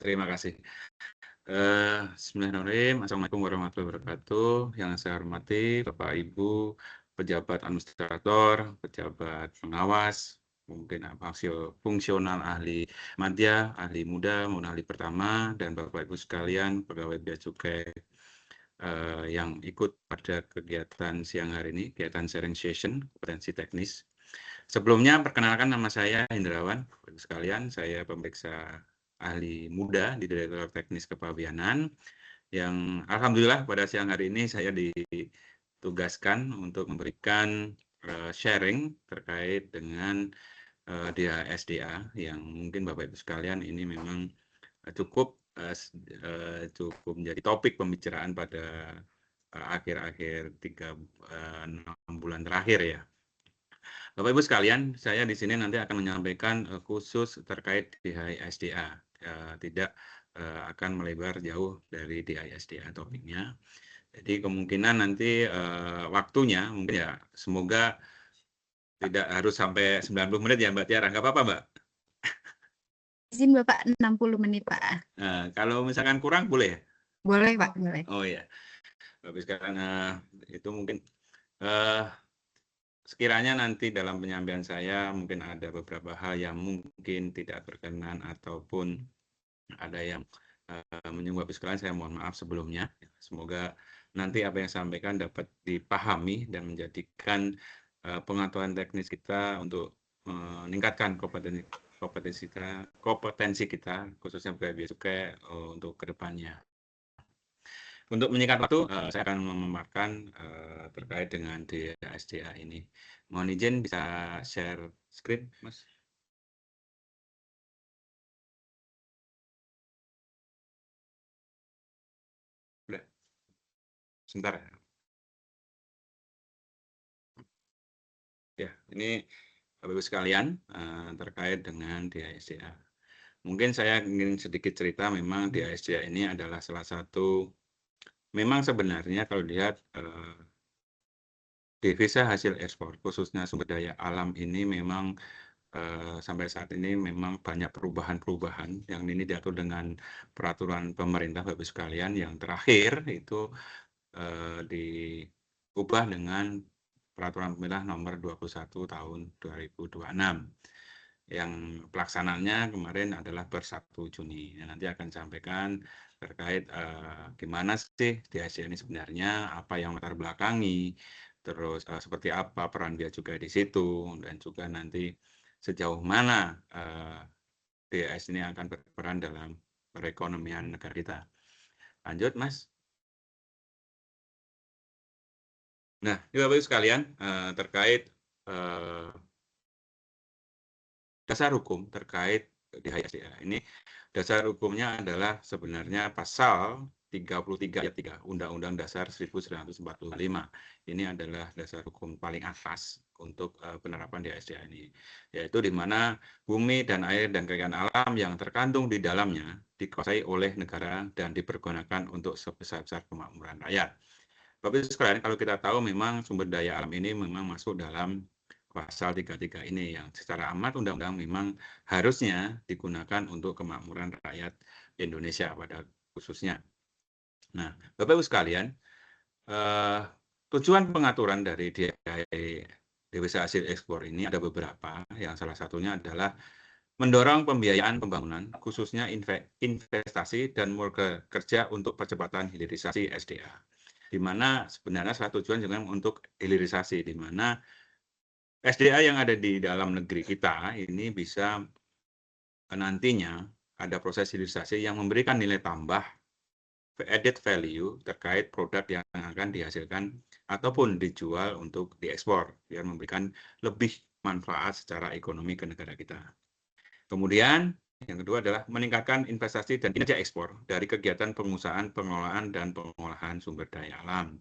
terima kasih. Bismillahirrahmanirrahim. Assalamualaikum warahmatullahi wabarakatuh. Yang saya hormati Bapak Ibu, pejabat administrator, pejabat pengawas, mungkin fungsional ahli madya, ahli muda, maupun ahli pertama, dan Bapak Ibu sekalian, pegawai bea cukai yang ikut pada kegiatan siang hari ini, kegiatan sharing session, kompetensi teknis. Sebelumnya, perkenalkan nama saya Hendrawan, Bapak Ibu sekalian, saya pemeriksa ahli muda di Direktorat Teknis Kepabianan, yang alhamdulillah pada siang hari ini saya ditugaskan untuk memberikan sharing terkait dengan DHSDA, yang mungkin Bapak Ibu sekalian ini memang cukup menjadi topik pembicaraan pada akhir-akhir 6 bulan terakhir ya. Bapak Ibu sekalian, saya di sini nanti akan menyampaikan khusus terkait DHSDA, tidak akan melebar jauh dari DHSDA topiknya. Jadi kemungkinan nanti waktunya mungkin ya semoga tidak harus sampai 90 menit ya Mbak Tiara, nggak apa-apa Mbak? Izin Bapak 60 menit Pak. Kalau misalkan kurang boleh ya? Boleh Pak, boleh. Oh iya, Bapak sekarang itu mungkin sekiranya nanti dalam penyampaian saya mungkin ada beberapa hal yang mungkin tidak berkenan ataupun ada yang menyinggung sekalian, saya mohon maaf sebelumnya. Semoga nanti apa yang saya sampaikan dapat dipahami dan menjadikan pengetahuan teknis kita untuk meningkatkan kompetensi kita khususnya pegawai bea cukai untuk kedepannya. Untuk menyingkat waktu, saya akan memaparkan terkait dengan DHSDA ini. Mohon izin bisa share screen, Mas. Udah. Sebentar. Ya, ini Bapak Ibu sekalian terkait dengan DHSDA. Mungkin saya ingin sedikit cerita, memang DHSDA ini adalah salah satu, memang sebenarnya kalau lihat devisa hasil ekspor, khususnya sumber daya alam ini memang sampai saat ini memang banyak perubahan-perubahan yang ini diatur dengan peraturan pemerintah Bapak Ibu sekalian, yang terakhir itu diubah dengan peraturan pemerintah nomor 21 tahun 2026 yang pelaksanaannya kemarin adalah per 1 Juni. Nanti akan sampaikan terkait gimana sih DHSDA ini sebenarnya, apa yang latar belakangi, terus seperti apa peran bea cukai di situ, dan juga nanti sejauh mana DHS ini akan berperan dalam perekonomian negara kita. Lanjut, Mas. Nah, ini Bapak Ibu sekalian, terkait dasar hukum terkait DHSDA. Ini dasar hukumnya adalah sebenarnya pasal 33 ayat 3 Undang-Undang Dasar 1945. Ini adalah dasar hukum paling atas untuk penerapan DHSDA ini, yaitu di mana bumi dan air dan kekayaan alam yang terkandung di dalamnya dikuasai oleh negara dan dipergunakan untuk sebesar-besar kemakmuran rakyat. Bapak Ibu sekalian, kalau kita tahu memang sumber daya alam ini memang masuk dalam pasal 33 ini yang secara amat undang-undang memang harusnya digunakan untuk kemakmuran rakyat Indonesia pada khususnya. Nah, Bapak Ibu sekalian, tujuan pengaturan dari devisa hasil ekspor ini ada beberapa, yang salah satunya adalah mendorong pembiayaan pembangunan, khususnya investasi dan modal kerja untuk percepatan hilirisasi SDA. Di mana sebenarnya salah tujuan juga untuk hilirisasi, di mana SDA yang ada di dalam negeri kita ini bisa nantinya ada proses hilirisasi yang memberikan nilai tambah added value terkait produk yang akan dihasilkan ataupun dijual untuk diekspor, biar memberikan lebih manfaat secara ekonomi ke negara kita. Kemudian yang kedua adalah meningkatkan investasi dan kinerja ekspor dari kegiatan pengusahaan, pengelolaan, dan pengolahan sumber daya alam.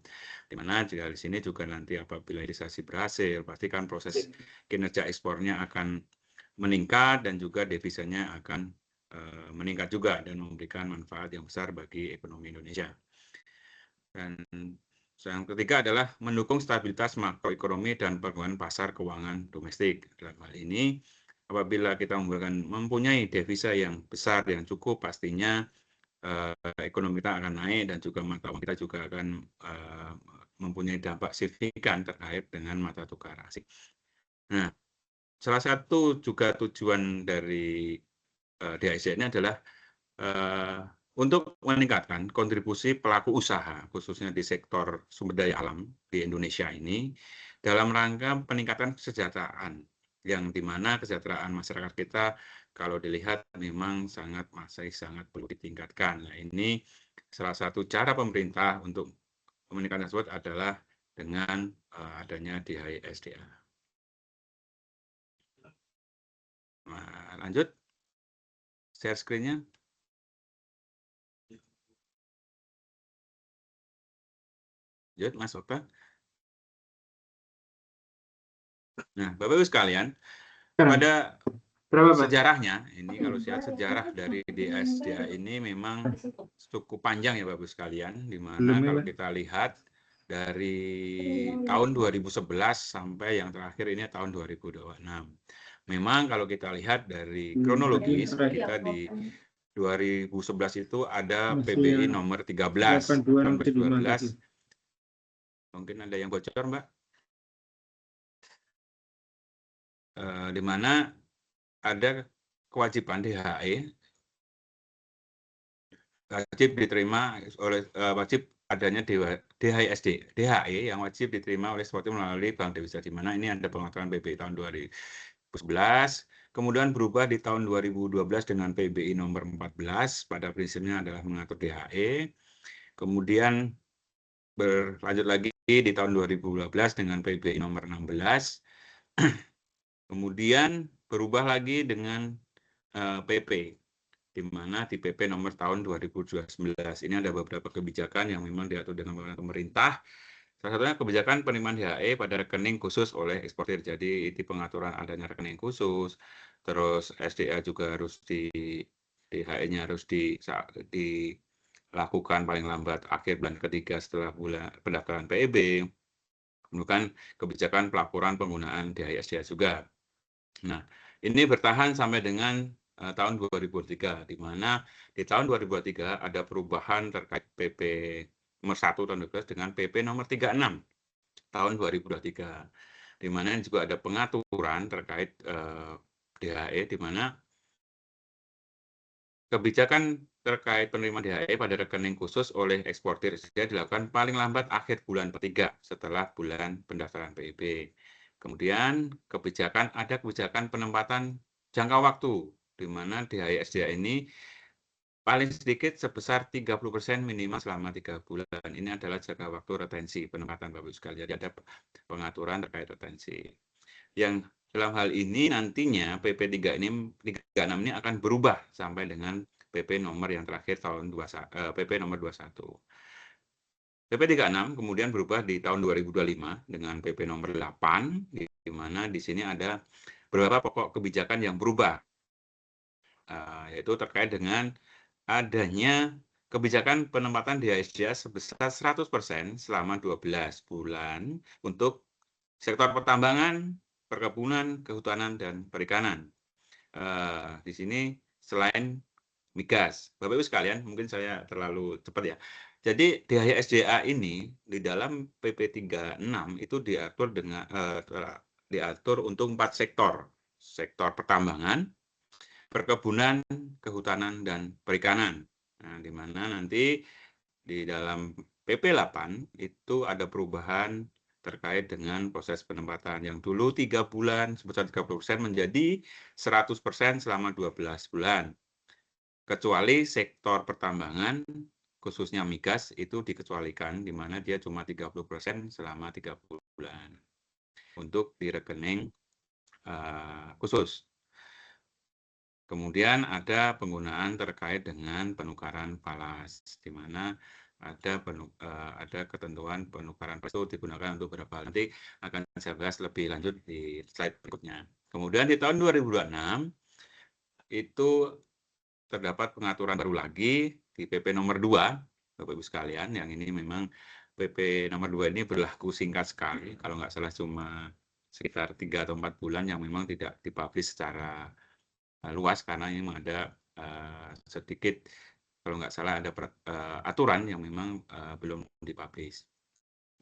Di mana di sini juga nanti apabila hilirisasi berhasil, pastikan proses kinerja ekspornya akan meningkat dan juga devisanya akan meningkat juga dan memberikan manfaat yang besar bagi ekonomi Indonesia. Dan yang ketiga adalah mendukung stabilitas makroekonomi dan perkembangan pasar keuangan domestik. Dalam hal ini apabila kita mempunyai devisa yang besar, yang cukup, pastinya ekonomi kita akan naik dan juga mata uang kita juga akan mempunyai dampak signifikan terkait dengan mata tukar asing. Nah, salah satu juga tujuan dari DHSD ini adalah untuk meningkatkan kontribusi pelaku usaha, khususnya di sektor sumber daya alam di Indonesia ini, dalam rangka peningkatan kesejahteraan, yang dimana kesejahteraan masyarakat kita kalau dilihat memang masih sangat perlu ditingkatkan. Nah, ini salah satu cara pemerintah untuk meningkatkan tersebut adalah dengan adanya DHI-SDA. Nah, lanjut, share screen-nya. Lanjut, Mas Okta. Nah, Bapak Ibu sekalian, pada sejarahnya, ini kalau lihat sejarah dari DHI-SDA ini memang cukup panjang ya Bapak Ibu sekalian, di mana kalau kita lihat dari tahun 2011 sampai yang terakhir ini tahun 2026. Memang kalau kita lihat dari kronologis, kita di 2011 itu ada PBI nomor 13 tahun 2012. Mungkin ada yang bocor, Mbak. Di mana ada kewajiban DHE wajib diterima oleh wajib adanya DHE yang wajib diterima oleh eksportir melalui Bank Devisa, di mana ini ada pengaturan PBI tahun 2011, kemudian berubah di tahun 2012 dengan PBI nomor 14, pada prinsipnya adalah mengatur DHE, kemudian berlanjut lagi di tahun 2012 dengan PBI nomor 16, kemudian berubah lagi dengan PP, di mana di PP nomor tahun 2019 ini ada beberapa kebijakan yang memang diatur dengan pemerintah. Salah satunya kebijakan penerimaan DHE pada rekening khusus oleh eksportir. Jadi di pengaturan adanya rekening khusus, terus SDA juga harus DHE-nya harus dilakukan paling lambat akhir bulan ketiga setelah bulan pendaftaran PEB. Kemudian kebijakan pelaporan penggunaan DHE SDA juga. Nah, ini bertahan sampai dengan tahun 2023, di mana di tahun 2023 ada perubahan terkait PP nomor 1 tahun 2012 dengan PP nomor 36 tahun 2023, di mana juga ada pengaturan terkait DHE, di mana kebijakan terkait penerimaan DHE pada rekening khusus oleh eksportir dilakukan paling lambat akhir bulan ketiga setelah bulan pendaftaran PEB. Kemudian ada kebijakan penempatan jangka waktu, di mana DHI SDA ini paling sedikit sebesar 30% minimal selama 3 bulan. Ini adalah jangka waktu retensi penempatan Bapak Ibu sekalian. Jadi ada pengaturan terkait retensi. Yang dalam hal ini nantinya PP 36 ini akan berubah sampai dengan PP nomor yang terakhir tahun PP nomor 21. PP 36 kemudian berubah di tahun 2025 dengan PP nomor 8, di mana di sini ada beberapa pokok kebijakan yang berubah, yaitu terkait dengan adanya kebijakan penempatan DHSDA sebesar 100% selama 12 bulan untuk sektor pertambangan, perkebunan, kehutanan, dan perikanan. Di sini selain migas. Bapak Ibu sekalian, mungkin saya terlalu cepat ya. Jadi DHI-SDA ini di dalam PP 36 itu diatur untuk 4 sektor. Sektor pertambangan, perkebunan, kehutanan, dan perikanan. Nah, di mana nanti di dalam PP 8 itu ada perubahan terkait dengan proses penempatan yang dulu 3 bulan sebesar 30% menjadi 100% selama 12 bulan. Kecuali sektor pertambangan, khususnya migas, itu dikecualikan, di mana dia cuma 30% selama 30 bulan untuk di rekening khusus. Kemudian ada penggunaan terkait dengan penukaran falas, di mana ada ketentuan penukaran falas itu digunakan untuk beberapa hal. Nanti akan saya bahas lebih lanjut di slide berikutnya. Kemudian di tahun 2026 itu terdapat pengaturan baru lagi di PP nomor 2, Bapak Ibu sekalian, yang ini memang PP nomor 2 ini berlaku singkat sekali, kalau nggak salah cuma sekitar 3 atau 4 bulan yang memang tidak dipublish secara luas karena memang ada sedikit kalau nggak salah ada aturan yang memang belum dipublish.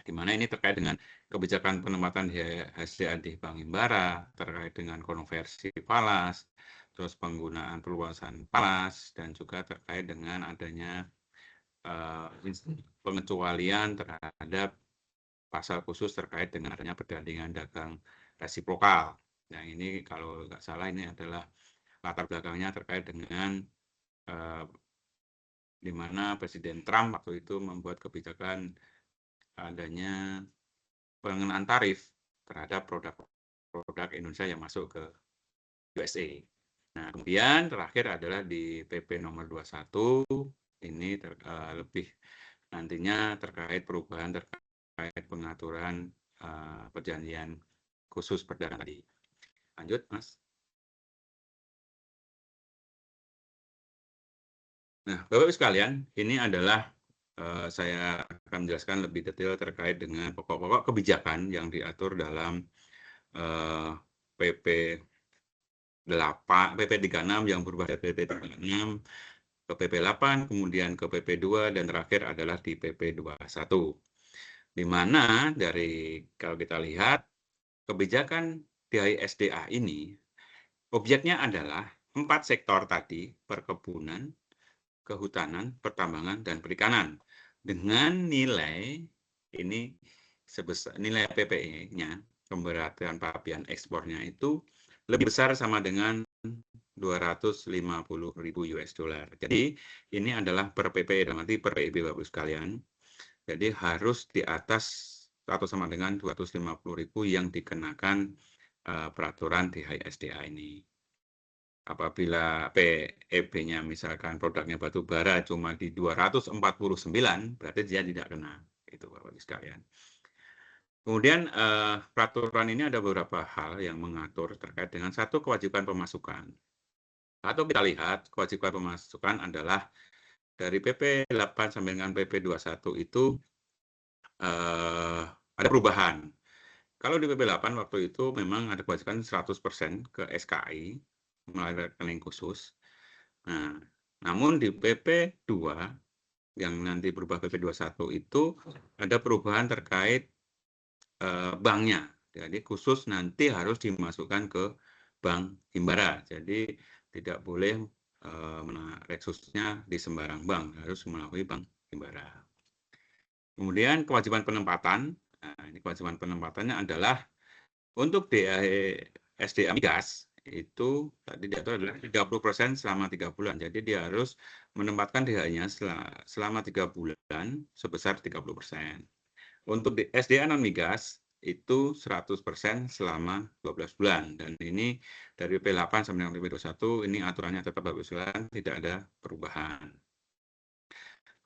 Di mana ini terkait dengan kebijakan penempatan HSDA di Bank Himbara, terkait dengan konversi falas, terus penggunaan perluasan falas, dan juga terkait dengan adanya pengecualian terhadap pasal khusus terkait dengan adanya perdagangan dagang resiprokal. Nah ini kalau nggak salah ini adalah latar belakangnya terkait dengan di mana Presiden Trump waktu itu membuat kebijakan adanya pengenaan tarif terhadap produk Indonesia yang masuk ke USA. Nah, kemudian terakhir adalah di PP nomor 21 ini lebih nantinya terkait perubahan terkait pengaturan perjanjian khusus perdagangan tadi. Lanjut, Mas. Nah, Bapak-Ibu sekalian, ini adalah saya akan menjelaskan lebih detail terkait dengan pokok-pokok kebijakan yang diatur dalam PP 8, PP 36 yang berubah dari PP 36 ke PP 8, kemudian ke PP 2, dan terakhir adalah di PP 21. Di mana dari kalau kita lihat kebijakan DHI-SDA ini objeknya adalah 4 sektor tadi, perkebunan, kehutanan, pertambangan, dan perikanan. Dengan nilai ini sebesar nilai PPE-nya, pemberatan pabean ekspornya itu lebih besar sama dengan 250.000 US dollar. Jadi ini adalah per PPE, nanti per PIB Bapak sekalian. Jadi harus di atas atau sama dengan 250.000 yang dikenakan peraturan DHI-SDA ini. Apabila PEB-nya misalkan produknya batu bara cuma di 249, berarti dia tidak kena. Itu Bapak sekalian. Kemudian peraturan ini ada beberapa hal yang mengatur terkait dengan satu kewajiban pemasukan. Atau kita lihat kewajiban pemasukan adalah dari PP 8 sampai dengan PP 21 itu ada perubahan. Kalau di PP 8 waktu itu memang ada kewajiban 100% ke SKI melalui rekening khusus. Nah, namun di PP 2 yang nanti berubah PP 21 itu ada perubahan terkait banknya. Jadi khusus nanti harus dimasukkan ke Bank Himbara. Jadi tidak boleh reksusnya di sembarang bank, harus melalui Bank Himbara. Kemudian kewajiban penempatan, nah ini kewajiban penempatannya adalah untuk SDA migas itu tadi diatur adalah 30% selama 3 bulan. Jadi dia harus menempatkan DH-nya selama 3 bulan sebesar 30%. Untuk SDA non migas itu 100% selama 12 bulan. Dan ini dari PP 8 sampai dengan PP 21 ini aturannya tetap Bapak sekalian, tidak ada perubahan.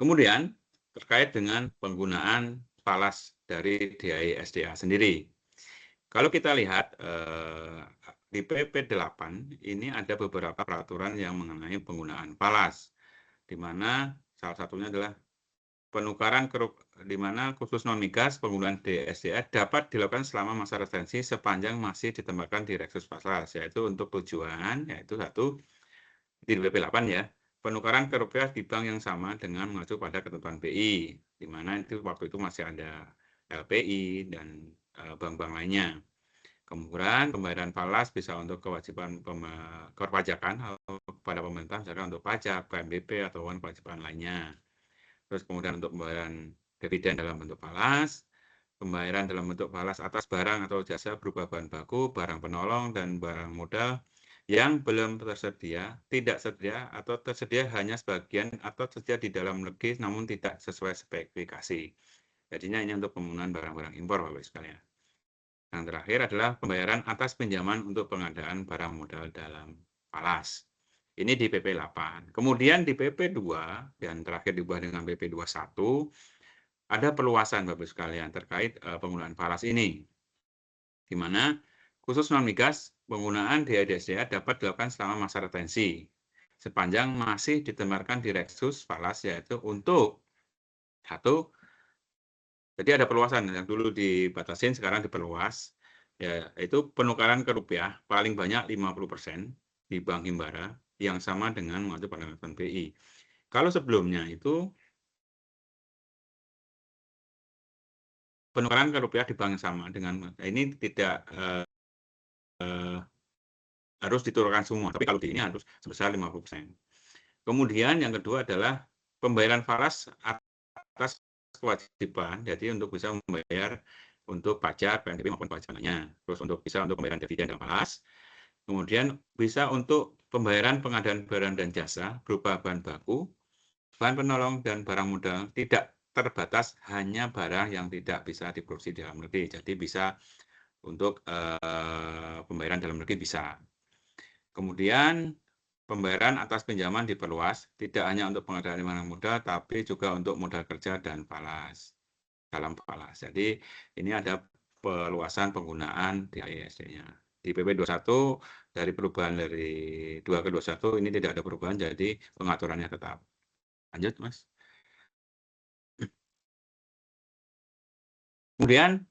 Kemudian terkait dengan penggunaan falas dari DHI-SDA sendiri. Kalau kita lihat di PP 8 ini ada beberapa peraturan yang mengenai penggunaan falas, di mana salah satunya adalah penukaran di mana khusus non migas penggunaan DSDA dapat dilakukan selama masa retensi sepanjang masih ditempatkan di Reksus Falas, yaitu untuk tujuan yaitu satu di PP 8 ya, penukaran ke rupiah di bank yang sama dengan mengacu pada ketentuan BI, di mana itu waktu itu masih ada LPI dan bank-bank lainnya. Kemudian pembayaran falas bisa untuk kewajiban perpajakan kepada pemerintah, misalkan untuk pajak, PNBP, atau kewajiban lainnya. Terus kemudian untuk pembayaran dividen dalam bentuk falas, pembayaran dalam bentuk falas atas barang atau jasa berupa bahan baku, barang penolong, dan barang modal yang belum tersedia, tidak sedia, atau tersedia hanya sebagian, atau tersedia di dalam negeri namun tidak sesuai spesifikasi. Jadinya ini untuk penggunaan barang-barang impor, Bapak sekalian. Yang terakhir adalah pembayaran atas pinjaman untuk pengadaan barang modal dalam falas. Ini di PP 8. Kemudian di PP 2 dan terakhir diubah dengan PP 21 ada perluasan Bapak sekalian terkait penggunaan falas ini. Di mana khusus non migas penggunaan DHI-SDA dapat dilakukan selama masa retensi sepanjang masih ditempatkan di Reksus falas, yaitu untuk satu. Jadi ada perluasan yang dulu dibatasin sekarang diperluas. Ya, itu penukaran ke rupiah paling banyak 50% di Bank Himbara yang sama dengan mengacu pada aturan BI. Kalau sebelumnya itu penukaran ke rupiah di bank sama dengan ini tidak harus diturunkan semua, tapi kalau di ini harus sebesar 50%. Kemudian yang kedua adalah pembayaran falas atas kewajiban, jadi untuk bisa membayar untuk pajak, PNBP maupun pajaknya. Terus bisa untuk pembayaran dividen dan falas. Kemudian bisa untuk pembayaran pengadaan barang dan jasa berupa bahan baku, bahan penolong, dan barang modal tidak terbatas hanya barang yang tidak bisa diproduksi di dalam negeri. Jadi bisa untuk pembayaran dalam negeri bisa. Kemudian pembayaran atas pinjaman diperluas, tidak hanya untuk pengadaan barang modal, tapi juga untuk modal kerja dan falas, dalam falas. Jadi ini ada perluasan penggunaan di ISD-nya. Di PP 21 dari perubahan dari 2 ke 21 ini tidak ada perubahan, jadi pengaturannya tetap. Lanjut, Mas. Kemudian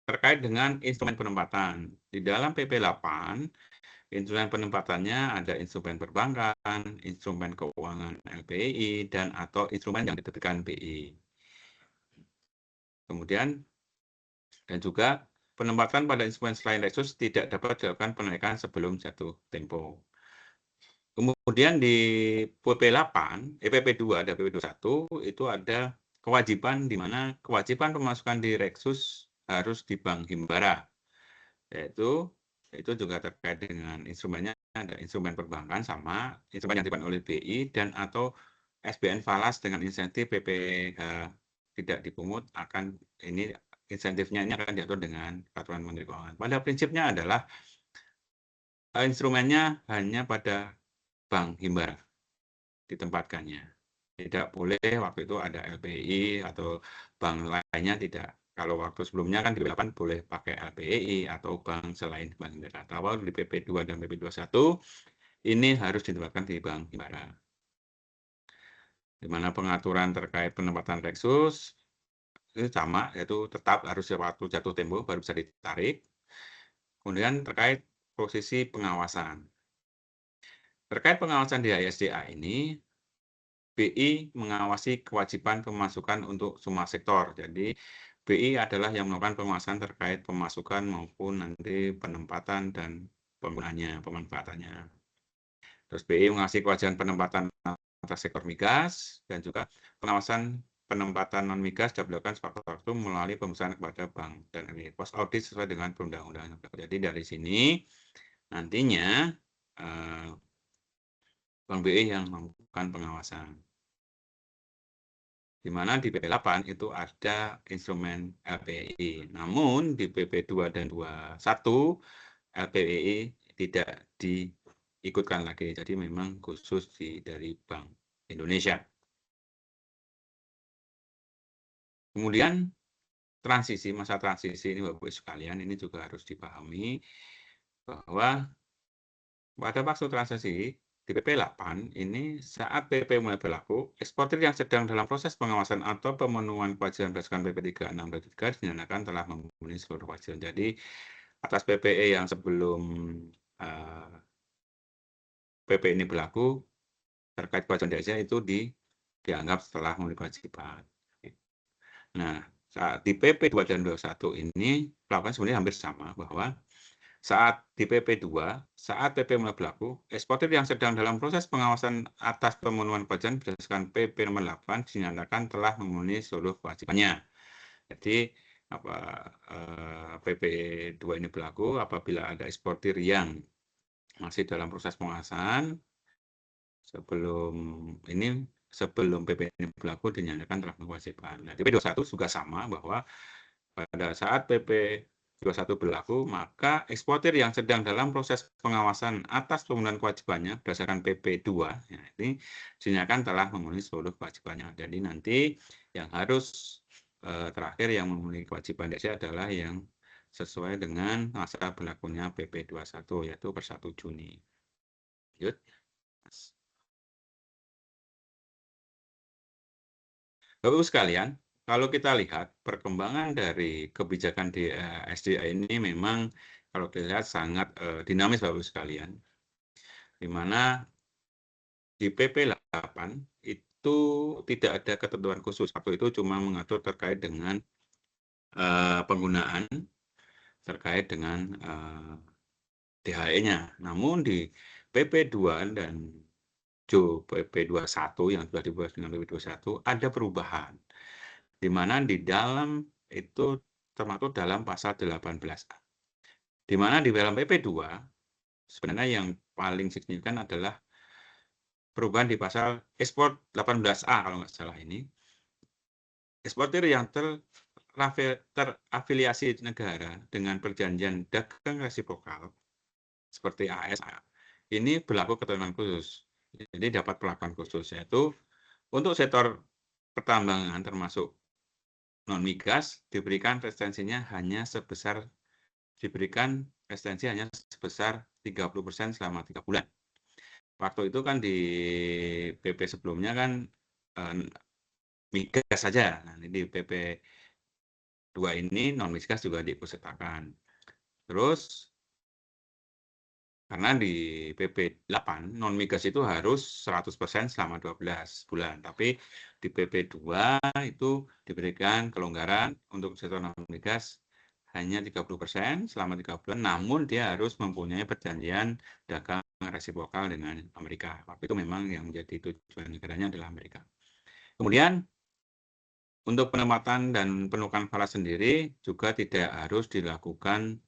terkait dengan instrumen penempatan. Di dalam PP 8, instrumen penempatannya ada instrumen perbankan, instrumen keuangan LPI, dan atau instrumen yang diterbitkan BI. Kemudian dan juga penempatan pada instrumen selain Lexus tidak dapat dilakukan penaikan sebelum jatuh tempo. Kemudian di PP 8, PP 2 dan PP 21 itu ada kewajiban di mana kewajiban pemasukan di Lexus harus di Bank Himbara. Yaitu itu juga terkait dengan instrumennya, ada instrumen perbankan sama instrumen yang dibuat oleh BI dan atau SBN falas dengan insentif PPh tidak dipungut akan ini insentifnya ini akan diatur dengan peraturan Menteri Keuangan. Pada prinsipnya adalah instrumennya hanya pada Bank Himbara ditempatkannya. Tidak boleh waktu itu ada LPI atau bank lainnya tidak. Kalau waktu sebelumnya kan di PP 8 boleh pakai LPI atau bank selain Bank Himbara. Kalau di PP 2 dan PP 21 ini harus ditempatkan di Bank Himbara. Di mana pengaturan terkait penempatan Lexus itu sama, yaitu tetap harus waktu jatuh tempo baru bisa ditarik. Kemudian terkait posisi pengawasan. Terkait pengawasan di HSDA ini, BI mengawasi kewajiban pemasukan untuk semua sektor. Jadi BI adalah yang melakukan pengawasan terkait pemasukan maupun nanti penempatan dan penggunaannya, pemanfaatannya. Terus BI mengawasi kewajiban penempatan atas sektor migas dan juga pengawasan penempatan non migas dapat dilakukan sewaktu-waktu melalui pemeriksaan kepada bank dan ini post audit sesuai dengan perundang-undangan. Jadi dari sini nantinya Bank BI yang melakukan pengawasan. Di mana di PP 8 itu ada instrumen LPI. Namun di PP 2 dan 21 LPI tidak diikutkan lagi. Jadi memang khusus dari Bank Indonesia. Kemudian masa transisi ini Bapak Ibu sekalian, ini juga harus dipahami bahwa pada waktu transisi di PP 8 ini saat PP mulai berlaku, eksportir yang sedang dalam proses pengawasan atau pemenuhan kewajiban berdasarkan PP 3623 dinyatakan telah memenuhi seluruh kewajiban. Jadi atas PPE yang sebelum PP ini berlaku terkait kewajiban DSA itu dianggap setelah memenuhi kewajiban. Nah, saat di PP 2 dan 21 ini pelakuan sebenarnya hampir sama bahwa saat di PP 2, saat PP mulai berlaku, eksportir yang sedang dalam proses pengawasan atas pemenuhan kewajiban berdasarkan PP nomor 8 dinyatakan telah memenuhi seluruh kewajibannya. Jadi PP 2 ini berlaku apabila ada eksportir yang masih dalam proses pengawasan sebelum PP ini berlaku dinyatakan telah memenuhi kewajiban. Nah, PP 21 juga sama bahwa pada saat PP 21 berlaku, maka eksportir yang sedang dalam proses pengawasan atas pemenuhan kewajibannya berdasarkan PP 2, ya, ini dinyatakan telah memenuhi seluruh kewajibannya. Jadi nanti yang harus terakhir yang memenuhi kewajiban DSI adalah yang sesuai dengan masa berlakunya PP 21, yaitu per 1 Juni. Lanjut. Bapak-Ibu sekalian, Kalau kita lihat perkembangan dari kebijakan di SDA ini memang kalau dilihat sangat dinamis Bapak Ibu sekalian, di mana di PP 8 itu tidak ada ketentuan khusus, waktu itu cuma mengatur terkait dengan penggunaan terkait dengan DHE-nya. Namun di PP 2 dan PP 21 yang sudah dibahas dengan PP 21 ada perubahan, di mana di dalam itu termaktub dalam pasal 18A. Di mana di dalam PP 2 sebenarnya yang paling signifikan adalah perubahan di pasal ekspor 18A kalau nggak salah ini. Eksportir yang terafiliasi negara dengan perjanjian dagang resiprokal seperti ASA ini berlaku ketentuan khusus. Jadi dapat perlakuan khusus, yaitu untuk sektor pertambangan termasuk non migas diberikan restensinya hanya sebesar 30% selama 3 bulan. Waktu itu kan di PP sebelumnya kan migas saja. Nah, ini di PP 2 ini non migas juga diikutsertakan. Terus karena di PP 8 non migas itu harus 100% selama 12 bulan. Tapi di PP 2 itu diberikan kelonggaran untuk sektor non migas hanya 30% selama 3 bulan, namun dia harus mempunyai perjanjian dagang resiprokal dengan Amerika. Waktu itu memang yang menjadi tujuan negaranya adalah Amerika. Kemudian untuk penempatan dan penukaran falas sendiri juga tidak harus dilakukan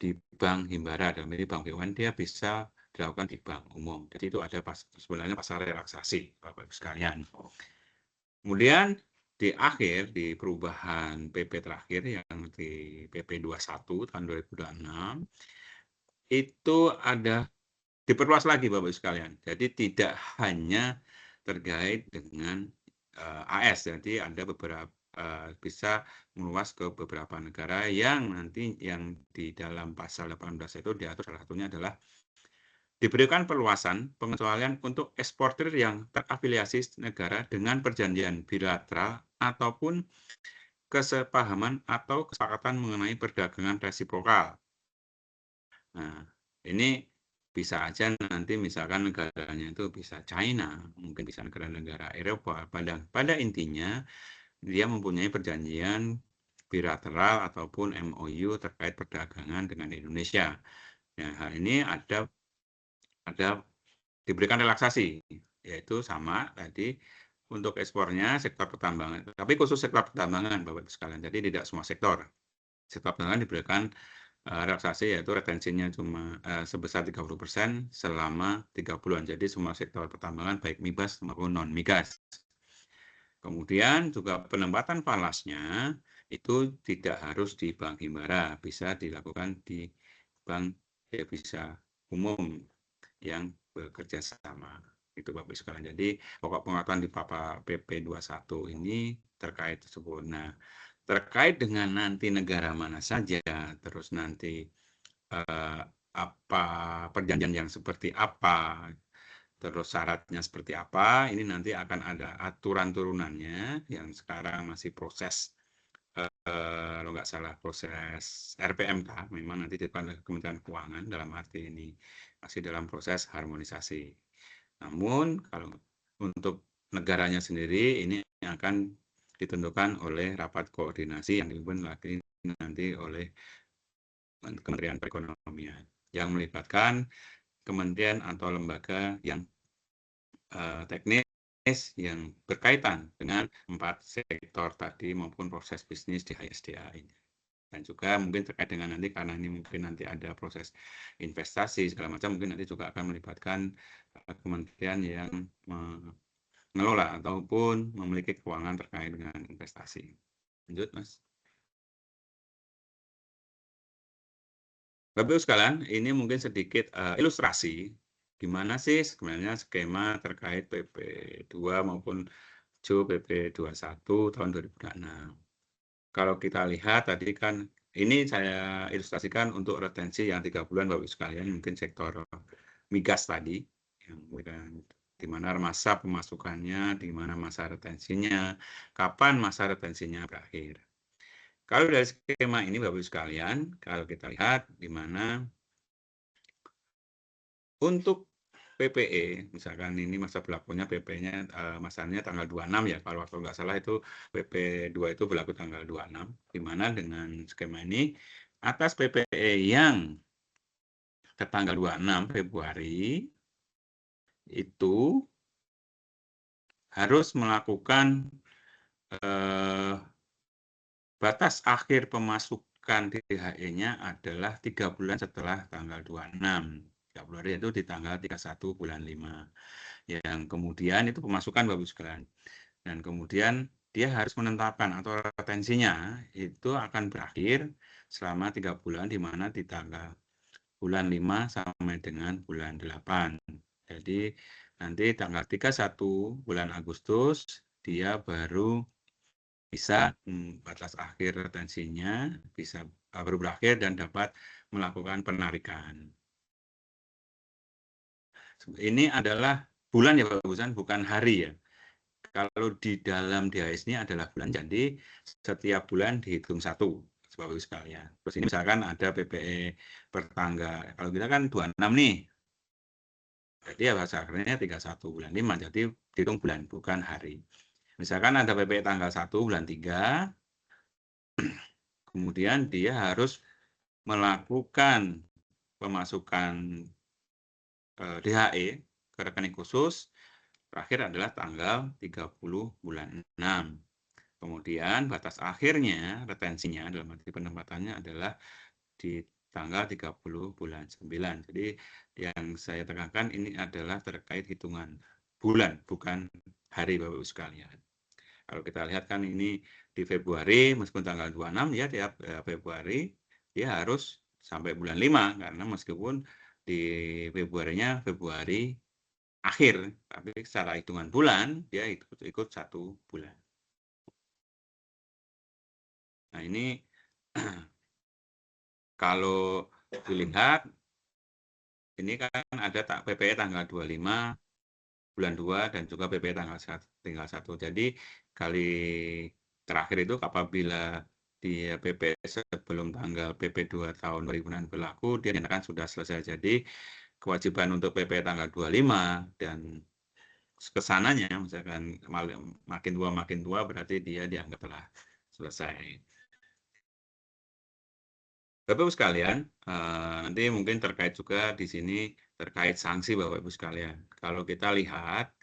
di bank himbara, dalam ini bank BUMN, dia bisa dilakukan di bank umum. Jadi itu ada sebenarnya pasal relaksasi, Bapak-Ibu sekalian. Kemudian di akhir, di perubahan PP terakhir yang di PP 21 tahun 2026, itu ada diperluas lagi Bapak-Ibu sekalian. Jadi tidak hanya terkait dengan AS, jadi ada beberapa bisa meluas ke beberapa negara yang nanti yang di dalam pasal 18 itu diatur salah satunya adalah diberikan perluasan pengecualian untuk eksportir yang terafiliasi negara dengan perjanjian bilateral ataupun kesepahaman atau kesepakatan mengenai perdagangan resiprokal. Nah, ini bisa aja nanti misalkan negaranya itu bisa China, mungkin bisa negara-negara Eropa. Pada intinya dia mempunyai perjanjian bilateral ataupun MOU terkait perdagangan dengan Indonesia. Nah, hal ini ada diberikan relaksasi, yaitu sama tadi untuk ekspornya sektor pertambangan, tapi khusus sektor pertambangan Bapak-Ibu sekalian. Jadi tidak semua sektor. Sektor pertambangan diberikan relaksasi, yaitu retensinya cuma sebesar 30% selama 3 bulan. Jadi semua sektor pertambangan baik migas maupun non migas. Kemudian juga penempatan falasnya itu tidak harus di bank himbara, bisa dilakukan di bank devisa umum yang bekerja sama. Itu Bapak sekalian. Jadi pokok pengetahuan di PP 21 ini terkait tersebut. Nah, terkait dengan nanti negara mana saja, terus nanti apa perjanjian yang seperti apa, terus syaratnya seperti apa, ini nanti akan ada aturan turunannya yang sekarang masih proses, kalau nggak salah proses RPMK, memang nanti di Kementerian Keuangan, dalam arti ini masih dalam proses harmonisasi. Namun kalau untuk negaranya sendiri ini akan ditentukan oleh rapat koordinasi yang dipimpin lagi nanti oleh Kementerian Perekonomian yang melibatkan kementerian atau lembaga yang teknis yang berkaitan dengan 4 sektor tadi maupun proses bisnis di HSDA ini. Dan juga mungkin terkait dengan nanti karena ini mungkin nanti ada proses investasi segala macam, mungkin nanti juga akan melibatkan kementerian yang mengelola ataupun memiliki keuangan terkait dengan investasi. Lanjut, Mas. Bapak-Ibu sekalian, ini mungkin sedikit ilustrasi gimana sih sebenarnya skema terkait PP 2 maupun PP 21 tahun 2006. Kalau kita lihat tadi kan ini saya ilustrasikan untuk retensi yang 3 bulan Bapak-Ibu sekalian, mungkin sektor migas tadi yang di mana masa pemasukannya, di mana masa retensinya, kapan masa retensinya berakhir. Kalau dari skema ini Bapak Ibu sekalian, kalau kita lihat di mana untuk PPE, misalkan ini masa berlakunya PP-nya masanya tanggal 26 ya, kalau nggak salah itu PP 2 itu berlaku tanggal 26, di mana dengan skema ini atas PPE yang ke tanggal 26 Februari itu harus melakukan batas akhir pemasukan DHE-nya adalah 3 bulan setelah tanggal 26. 30 hari itu di tanggal 31 bulan 5. Yang kemudian itu pemasukan Bapak Ibu sekalian. Dan kemudian dia harus menetapkan atau retensinya itu akan berakhir selama 3 bulan di mana di tanggal bulan 5 sampai dengan bulan 8. Jadi nanti tanggal 31 bulan Agustus dia baru bisa batas akhir retensinya bisa baru berakhir dan dapat melakukan penarikan. Ini adalah bulan ya Bapak Ibu, bukan hari ya. Kalau di dalam DHS ini adalah bulan, jadi setiap bulan dihitung satu, Bapak Ibu sekalian. Terus ini misalkan ada PPE pertanggal, kalau kita kan 26 nih, jadi ya bahasa akhirnya 31 bulan 5, jadi dihitung bulan, bukan hari. Misalkan ada PPE tanggal 1 bulan 3, kemudian dia harus melakukan pemasukan DHE ke rekening khusus, terakhir adalah tanggal 30 bulan 6. Kemudian batas akhirnya, retensinya dalam arti penempatannya adalah di tanggal 30 bulan 9. Jadi yang saya tekankan ini adalah terkait hitungan bulan, bukan hari Bapak Ibu sekalian. Kalau kita lihat kan ini di Februari, meskipun tanggal 26 ya tiap Februari, dia harus sampai bulan 5, karena meskipun di Februarinya Februari akhir, tapi secara hitungan bulan dia ikut 1 bulan. Nah ini kalau dilihat, ini kan ada PPE tanggal 25 bulan 2 dan juga PPE tanggal 1. Jadi kali terakhir itu apabila di PP sebelum tanggal PP 2 tahun 2006 berlaku, dia dinyatakan sudah selesai. Jadi kewajiban untuk PP tanggal 25 dan kesananya misalkan makin tua berarti dia dianggap telah selesai. Bapak Ibu sekalian, nanti mungkin terkait juga di sini terkait sanksi Bapak Ibu sekalian. Kalau kita lihat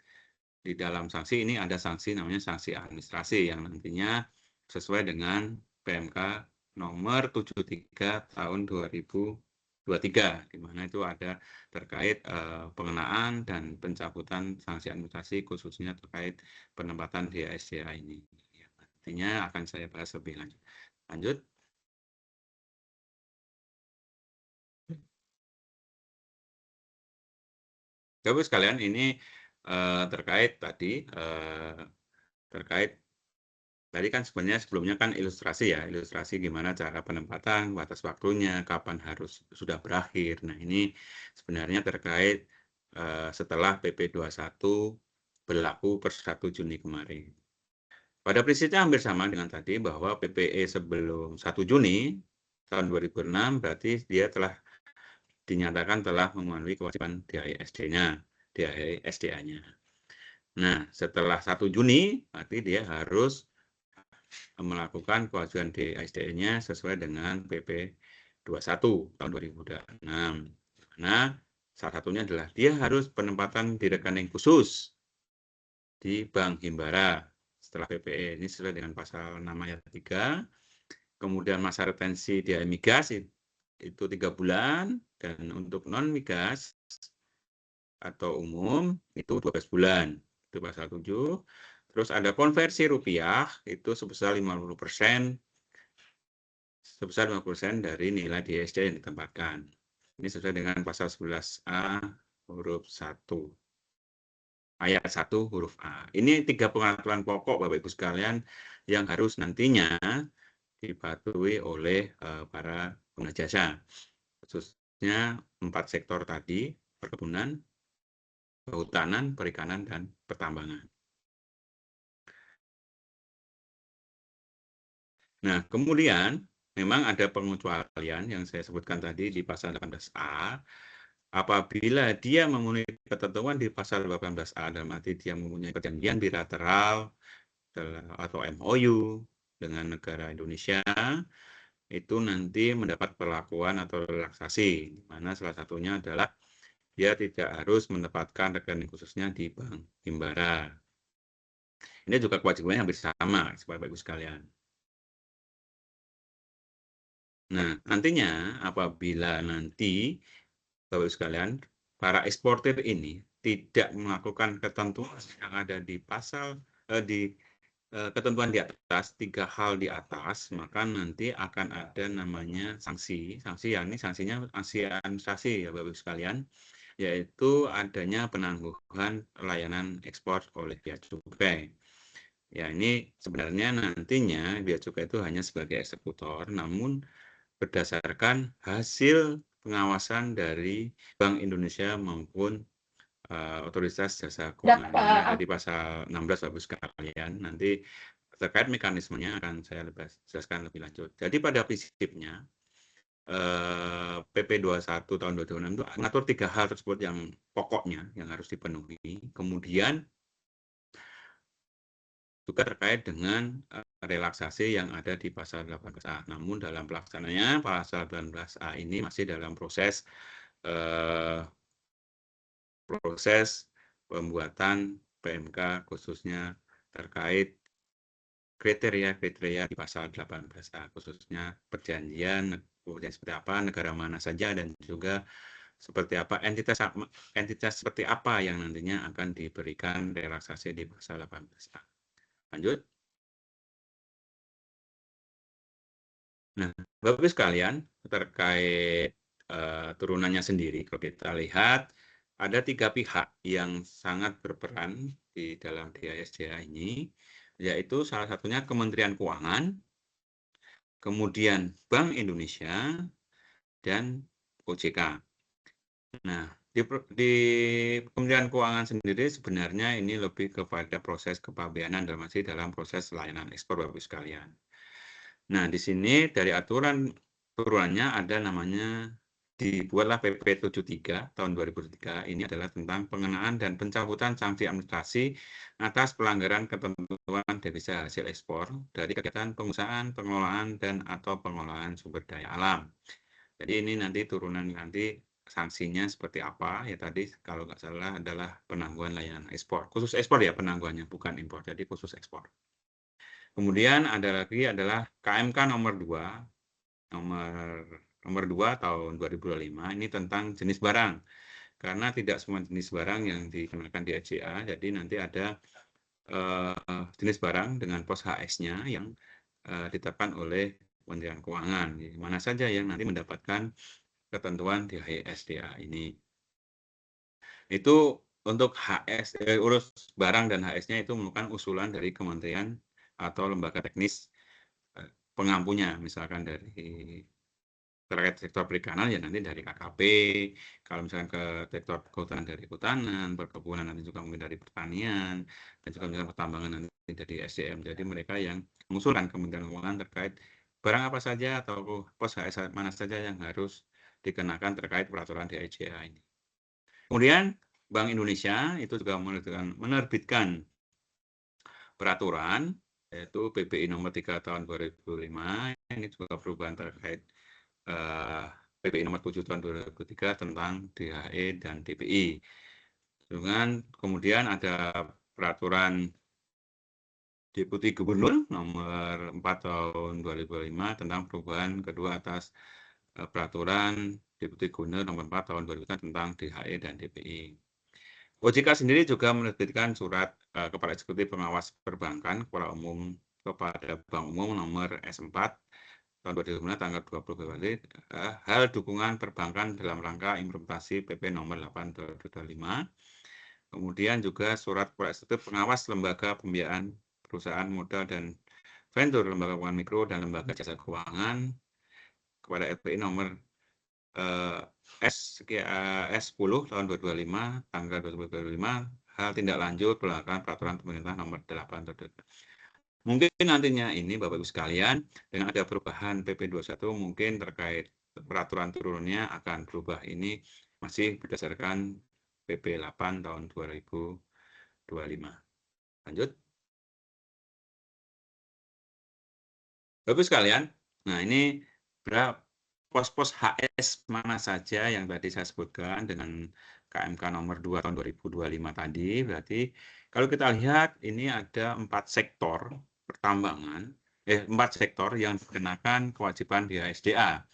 di dalam sanksi ini ada sanksi namanya sanksi administrasi yang nantinya sesuai dengan PMK nomor 73 tahun 2023, di mana itu ada terkait pengenaan dan pencabutan sanksi administrasi khususnya terkait penempatan DHSDA ini. Nantinya akan saya bahas lebih lanjut. Lanjut. Bapak sekalian, ini terkait tadi kan sebenarnya sebelumnya kan ilustrasi ya, ilustrasi gimana cara penempatan, batas waktunya, kapan harus sudah berakhir. Nah ini sebenarnya terkait setelah PP 21 berlaku per 1 Juni kemarin. Pada prinsipnya hampir sama dengan tadi bahwa PPE sebelum 1 Juni tahun 2006 berarti dia telah dinyatakan telah memenuhi kewajiban DHE-SDA-nya. Nah, setelah 1 Juni, berarti dia harus melakukan kewajiban DHE-nya sesuai dengan PP 21 tahun 2006. Nah, salah satunya adalah dia harus penempatan di rekening khusus di Bank Himbara setelah PPE. Ini sesuai dengan pasal 6 ayat 3. Kemudian masa retensi DHE migas itu 3 bulan, dan untuk non-migas atau umum itu 12 bulan. Itu pasal 7. Terus ada konversi rupiah itu sebesar 50%, sebesar 50% dari nilai DHSD yang ditempatkan. Ini sesuai dengan pasal 11A huruf 1. Ayat 1 huruf A. Ini 3 pengaturan pokok Bapak Ibu sekalian yang harus nantinya dipatuhi oleh para pengguna jasa. Khususnya 4 sektor tadi, perkebunan, kehutanan, perikanan, dan pertambangan. Nah, kemudian memang ada pengecualian yang saya sebutkan tadi di pasal 18A. Apabila dia memenuhi ketentuan di pasal 18A, dalam arti dia mempunyai perjanjian bilateral atau MOU dengan negara Indonesia, itu nanti mendapat perlakuan atau relaksasi, di mana salah satunya adalah dia tidak harus menempatkan rekening khususnya di bank himbara. Ini juga kewajibannya hampir sama, Bapak Ibu sekalian. Nah, nantinya apabila nanti Bapak Ibu sekalian, para eksportir ini tidak melakukan ketentuan yang ada di pasal di ketentuan di atas, 3 hal di atas, maka nanti akan ada namanya sanksi. Sanksi ya ini sanksinya sanksi administrasi ya Bapak Ibu sekalian, yaitu adanya penangguhan layanan ekspor oleh bea cukai. Ya, ini sebenarnya nantinya bea cukai itu hanya sebagai eksekutor, namun berdasarkan hasil pengawasan dari Bank Indonesia maupun Otoritas Jasa Keuangan. Ini ada di pasal 16 Bapak sekalian. Nanti terkait mekanismenya akan saya jelaskan lebih lanjut. Jadi pada prinsipnya PP 21 tahun 2006 itu mengatur 3 hal tersebut yang pokoknya yang harus dipenuhi. Kemudian juga terkait dengan relaksasi yang ada di pasal 18A. Namun dalam pelaksananya pasal 18A ini masih dalam proses pembuatan PMK khususnya terkait kriteria-kriteria di pasal 18A, khususnya perjanjian, kemudian seperti apa, negara mana saja, dan juga seperti apa entitas seperti apa yang nantinya akan diberikan relaksasi di pasal 18A. Lanjut. Nah, Bapak Ibu sekalian, terkait turunannya sendiri, kalau kita lihat ada 3 pihak yang sangat berperan di dalam DISDA ini, yaitu salah satunya Kementerian Keuangan, kemudian Bank Indonesia, dan OJK. Nah, di Kementerian Keuangan sendiri sebenarnya ini lebih kepada proses kepabeanan dalam proses layanan ekspor Bapak Ibu sekalian. Nah, di sini dari aturan turunannya ada namanya dibuatlah PP 73 tahun 2003. Ini adalah tentang pengenaan dan pencabutan sanksi administrasi atas pelanggaran ketentuan devisa hasil ekspor dari kegiatan pengusahaan, pengelolaan, dan atau pengelolaan sumber daya alam. Jadi ini nanti turunan nanti sanksinya seperti apa ya tadi kalau nggak salah adalah penangguhan layanan ekspor. Khusus ekspor ya penangguhannya, bukan impor. Jadi khusus ekspor. Kemudian ada lagi adalah KMK nomor 2 tahun 2025 ini tentang jenis barang. Karena tidak semua jenis barang yang dikenakan di ECA, jadi nanti ada jenis barang dengan pos HS-nya yang ditetapkan oleh Kementerian Keuangan. Mana saja yang nanti mendapatkan ketentuan di HISDA ini. Itu untuk urus barang dan HS-nya itu merupakan usulan dari kementerian atau lembaga teknis pengampunya, misalkan dari terkait sektor perikanan ya nanti dari KKP, kalau misalkan ke sektor kehutanan dari kehutanan, perkebunan nanti juga mungkin dari pertanian, dan juga misalkan pertambangan nanti dari SDM. Jadi mereka yang mengusulkan Kementerian Keuangan terkait barang apa saja atau pos HS mana saja yang harus dikenakan terkait peraturan DICA ini. Kemudian Bank Indonesia itu juga menerbitkan peraturan yaitu PBI nomor 3 tahun 2005. Ini juga perubahan terkait PBI nomor 7 tahun 2003 tentang DHE dan DPI. Dengan kemudian ada peraturan Deputi Gubernur nomor 4 tahun 2005 tentang perubahan kedua atas peraturan Deputi Gubernur nomor 4 tahun 2005 tentang DHE dan DPI. OJK sendiri juga menerbitkan surat Kepala Eksekutif Pengawas Perbankan Kepala Umum kepada Bank Umum nomor S4 tahun 2005 tanggal 20 Februari hal dukungan perbankan dalam rangka implementasi PP nomor 8 2005. Kemudian juga surat Kepala Eksekutif Pengawas Lembaga Pembiayaan Perusahaan Modal dan Venture Lembaga Keuangan Mikro dan Lembaga Jasa Keuangan kepada LPI nomor S10 tahun 2025 tanggal 2025 hal tindak lanjut pelaksanaan peraturan pemerintah nomor 8 tahun 2025. Mungkin nantinya ini Bapak Ibu sekalian dengan ada perubahan PP 21 mungkin terkait peraturan turunnya akan berubah, ini masih berdasarkan PP 8 tahun 2025. Lanjut. Bapak Ibu sekalian, nah ini pos-pos HS mana saja yang tadi saya sebutkan dengan KMK nomor 2 tahun 2025 tadi. Berarti kalau kita lihat ini ada 4 sektor pertambangan, 4 sektor yang dikenakan kewajiban biaya SDA.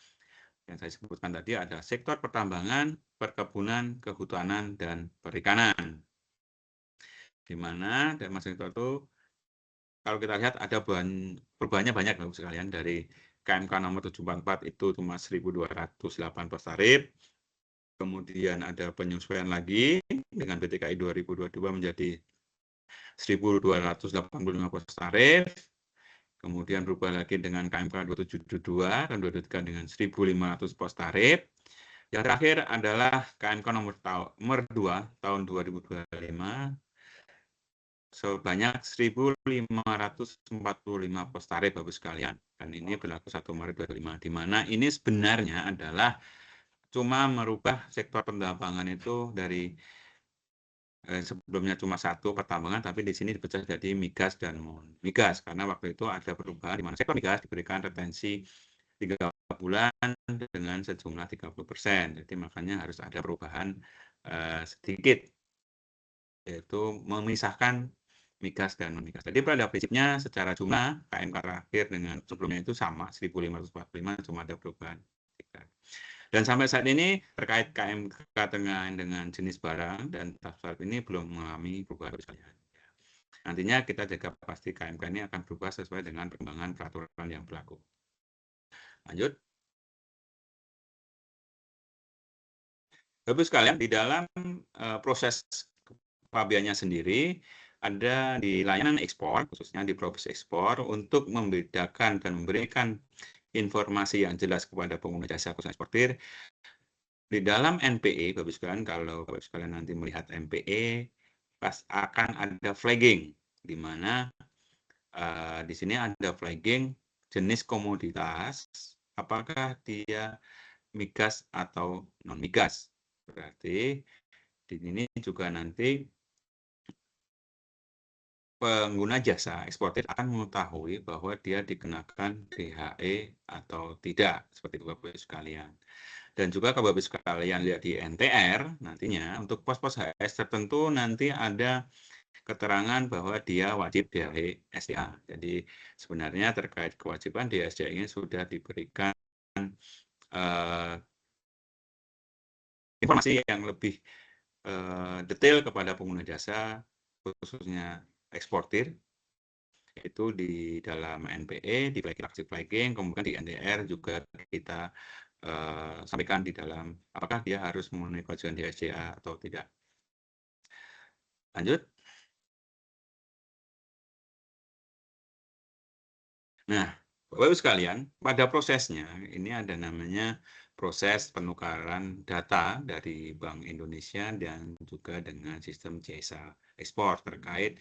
Yang saya sebutkan tadi ada sektor pertambangan, perkebunan, kehutanan, dan perikanan. Di mana dari masing sektor itu kalau kita lihat ada perubahannya banyak Bapak sekalian, dari KMK nomor 744 itu cuma 1.218 tarif. Kemudian ada penyesuaian lagi dengan PTKI 2022 menjadi 1.285 pos tarif. Kemudian berubah lagi dengan KMK 2772 dan 2023 dengan 1.500 pos tarif. Yang terakhir adalah KMK nomor 2 tahun 2025 sebanyak 1.545 pos tarif Bapak sekalian. Dan ini berlaku 1 Maret 2025. Di mana ini sebenarnya adalah cuma merubah sektor pertambangan itu dari sebelumnya cuma satu pertambangan, tapi di sini dipecah jadi migas dan non-migas, karena waktu itu ada perubahan di mana sektor migas diberikan retensi 3 bulan dengan sejumlah 30%. Jadi makanya harus ada perubahan sedikit, yaitu memisahkan migas dan non-migas. Jadi pada prinsipnya secara jumlah KMK terakhir dengan sebelumnya itu sama 1.545, cuma ada perubahan. Dan sampai saat ini terkait KMK dengan jenis barang dan tarif ini belum mengalami perubahan sekalian. Nantinya kita jaga pasti KMK ini akan berubah sesuai dengan perkembangan peraturan yang berlaku. Lanjut. Bapak sekalian, di dalam proses kepabiannya sendiri ada di layanan ekspor, khususnya di proses ekspor, untuk membedakan dan memberikan informasi yang jelas kepada pengguna jasa khususnya eksportir. Di dalam NPE, Bapak sekalian, kalau Bapak sekalian nanti melihat NPE, pas akan ada flagging, di mana di sini ada flagging jenis komoditas, apakah dia migas atau non-migas. Berarti di sini juga nanti pengguna jasa eksportir akan mengetahui bahwa dia dikenakan DHE atau tidak, seperti itu Bapak sekalian. Dan juga kalau Bapak sekalian lihat di NTR, nantinya untuk pos-pos HS tertentu nanti ada keterangan bahwa dia wajib DHE SDA. Jadi sebenarnya terkait kewajiban DHE SDA ini sudah diberikan informasi yang lebih detail kepada pengguna jasa, khususnya eksportir, itu di dalam NPE, di flagging, kemudian di NTR juga kita sampaikan di dalam apakah dia harus memenuhi kewajiban di SDA atau tidak. Lanjut. Nah, Bapak Ibu sekalian, pada prosesnya ini ada namanya proses penukaran data dari Bank Indonesia dan juga dengan sistem jasa ekspor terkait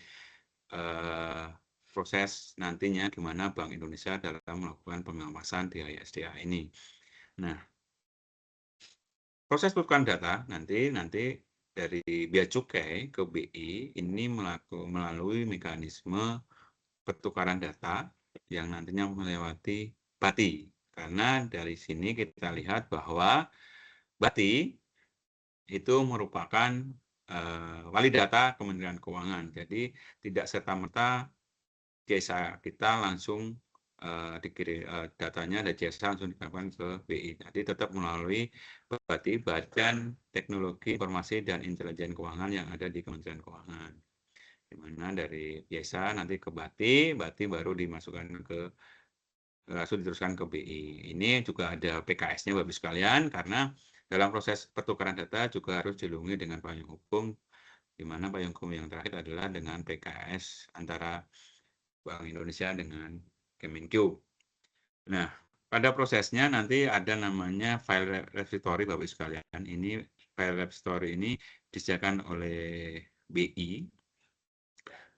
proses nantinya di mana Bank Indonesia dalam melakukan pengawasan di SDA ini. Nah, proses penukaran data nanti dari Bea Cukai ke BI ini melalui mekanisme pertukaran data yang nantinya melewati BATI. Karena dari sini kita lihat bahwa BATI itu merupakan wali data Kementerian Keuangan. Jadi tidak serta-merta jasa kita langsung datanya ada jasa langsung dikirimkan ke BI. Jadi tetap melalui BATI, Badan Teknologi Informasi dan Intelijen Keuangan yang ada di Kementerian Keuangan. Di mana dari jasa nanti ke BATI baru dimasukkan ke langsung diteruskan ke BI. Ini juga ada PKS-nya Bapak sekalian, karena dalam proses pertukaran data juga harus dilindungi dengan payung hukum, di mana payung hukum yang terakhir adalah dengan PKS antara Bank Indonesia dengan Kemenkeu. Nah, pada prosesnya nanti ada namanya file repository Bapak Ibu sekalian. Ini file repository ini disediakan oleh BI,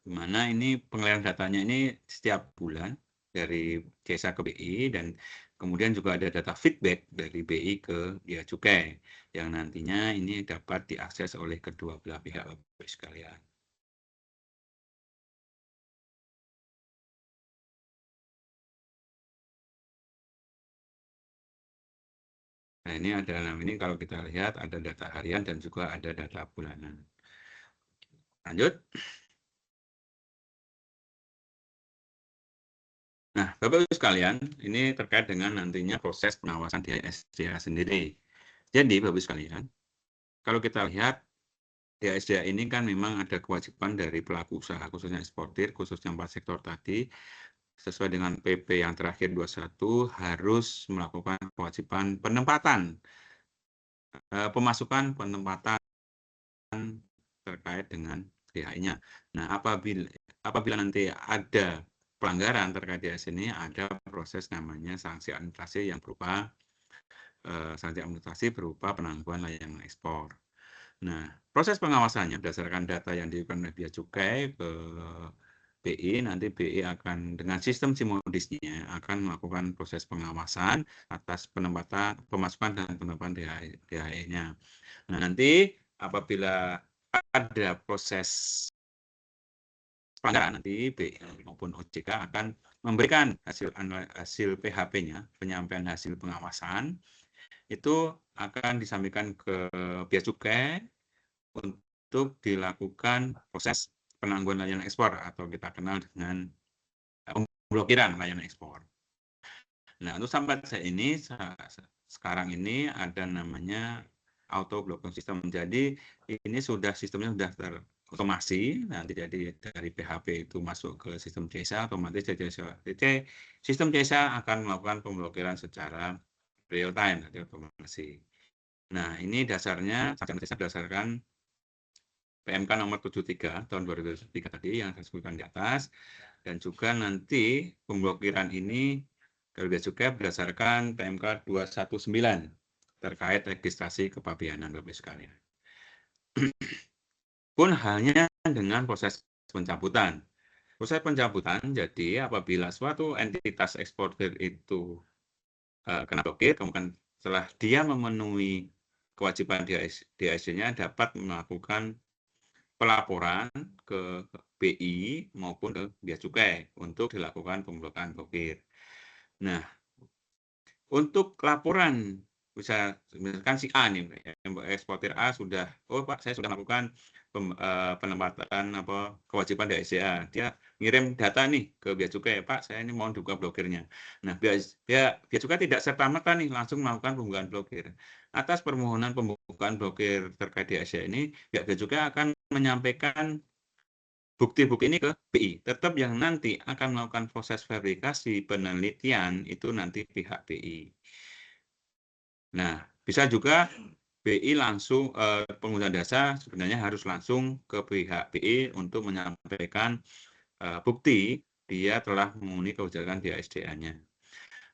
di mana ini pengalihan datanya ini setiap bulan dari desa ke BI, dan kemudian juga ada data feedback dari BI ke Bea Cukai yang nantinya ini dapat diakses oleh kedua belah pihak Bapak Ibu sekalian. Nah, ini ada ini kalau kita lihat ada data harian dan juga ada data bulanan. Lanjut. Nah, Bapak Ibu sekalian, ini terkait dengan nantinya proses pengawasan di SDA sendiri. Jadi, Bapak Ibu sekalian, kalau kita lihat di SDA ini kan memang ada kewajiban dari pelaku usaha, khususnya eksportir, khususnya 4 sektor tadi, sesuai dengan PP yang terakhir 21 harus melakukan kewajiban penempatan, pemasukan penempatan terkait dengan DHI-nya. Nah, apabila nanti ada pelanggaran terkait di sini, ada proses namanya sanksi administrasi yang berupa sanksi administrasi berupa penangguhan layanan ekspor. Nah, proses pengawasannya berdasarkan data yang diberikan oleh Bea Cukai ke BI, nanti BI akan dengan sistem simodisnya akan melakukan proses pengawasan atas penempatan pemasukan dan penempatan DHI-nya. Nah, nanti apabila ada proses pelanggaran, nanti BI maupun OJK akan memberikan hasil PHP-nya, penyampaian hasil pengawasan, itu akan disampaikan ke Bea Cukai untuk dilakukan proses penangguhan layanan ekspor atau kita kenal dengan pemblokiran layanan ekspor. Nah, untuk sampai saat ini, sekarang ini ada namanya auto blocking system. Jadi ini sistemnya sudah terotomasi. Nanti jadi dari PHP itu masuk ke sistem desa, otomatis sistem desa akan melakukan pemblokiran secara real time, nanti otomasi. Nah, ini dasarnya berdasarkan PMK nomor 73 tahun 2003 tadi yang saya sebutkan di atas, dan juga nanti pemblokiran ini kalau Bea Cukai berdasarkan PMK 219 terkait registrasi kepabeanan Bapak sekalian. Pun halnya dengan proses pencabutan. Proses pencabutan, jadi apabila suatu entitas eksportir itu kena blokir, kemudian setelah dia memenuhi kewajiban DHC-nya dapat melakukan pelaporan ke BI maupun ke Bea Cukai untuk dilakukan pemblokiran blokir. Nah, untuk laporan misalkan si A nih, eksportir A sudah, oh Pak, saya sudah melakukan penempatan kewajiban dari SDA. Dia ngirim data nih ke Bea Cukai, Pak, saya ini mau dibuka blokirnya. Nah, Bea Cukai tidak serta-merta nih langsung melakukan pembukaan blokir. Atas permohonan pembukaan blokir terkait di SDA ini, Bea Cukai akan menyampaikan bukti-bukti ini ke BI. Tetap yang nanti akan melakukan proses verifikasi penelitian itu nanti pihak BI. Nah, bisa juga BI langsung, pengguna jasa sebenarnya harus langsung ke pihak BI untuk menyampaikan bukti dia telah memenuhi kewajiban di SDA-nya.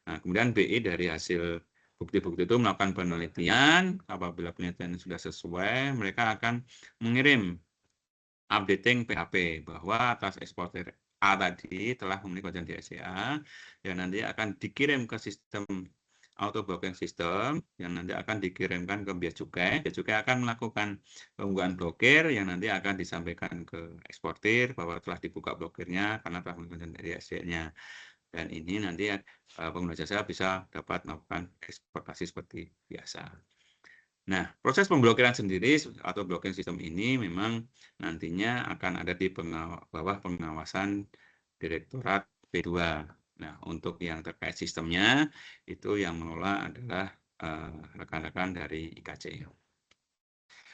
Nah, kemudian BI dari hasil bukti-bukti itu melakukan penelitian, apabila penelitian sudah sesuai, mereka akan mengirim updating PHP bahwa atas eksportir A tadi telah memenuhi kewajiban di SDA, yang nanti akan dikirim ke sistem auto blocking system yang nanti akan dikirimkan ke Bea Cukai. Bea Cukai akan melakukan pembukaan blokir yang nanti akan disampaikan ke eksportir bahwa telah dibuka blokirnya karena telah menggunakan dari SDA-nya. Dan ini nanti pengguna jasa bisa dapat melakukan eksportasi seperti biasa. Nah, proses pemblokiran sendiri atau blocking system ini memang nantinya akan ada di bawah pengawasan Direktorat P2. Nah, untuk yang terkait sistemnya, itu yang mengelola adalah rekan-rekan dari IKC.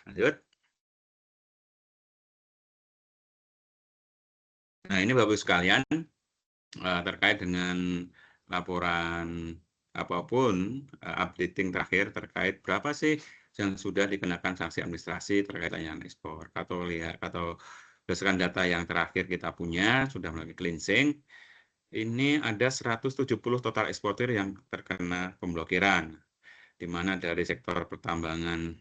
Lanjut. Nah, ini Bapak sekalian, terkait dengan laporan apapun, updating terakhir terkait berapa sih yang sudah dikenakan sanksi administrasi terkait layanan ekspor. Atau berdasarkan data yang terakhir kita punya, sudah melalui cleansing, ini ada 170 total eksportir yang terkena pemblokiran, di mana dari sektor pertambangan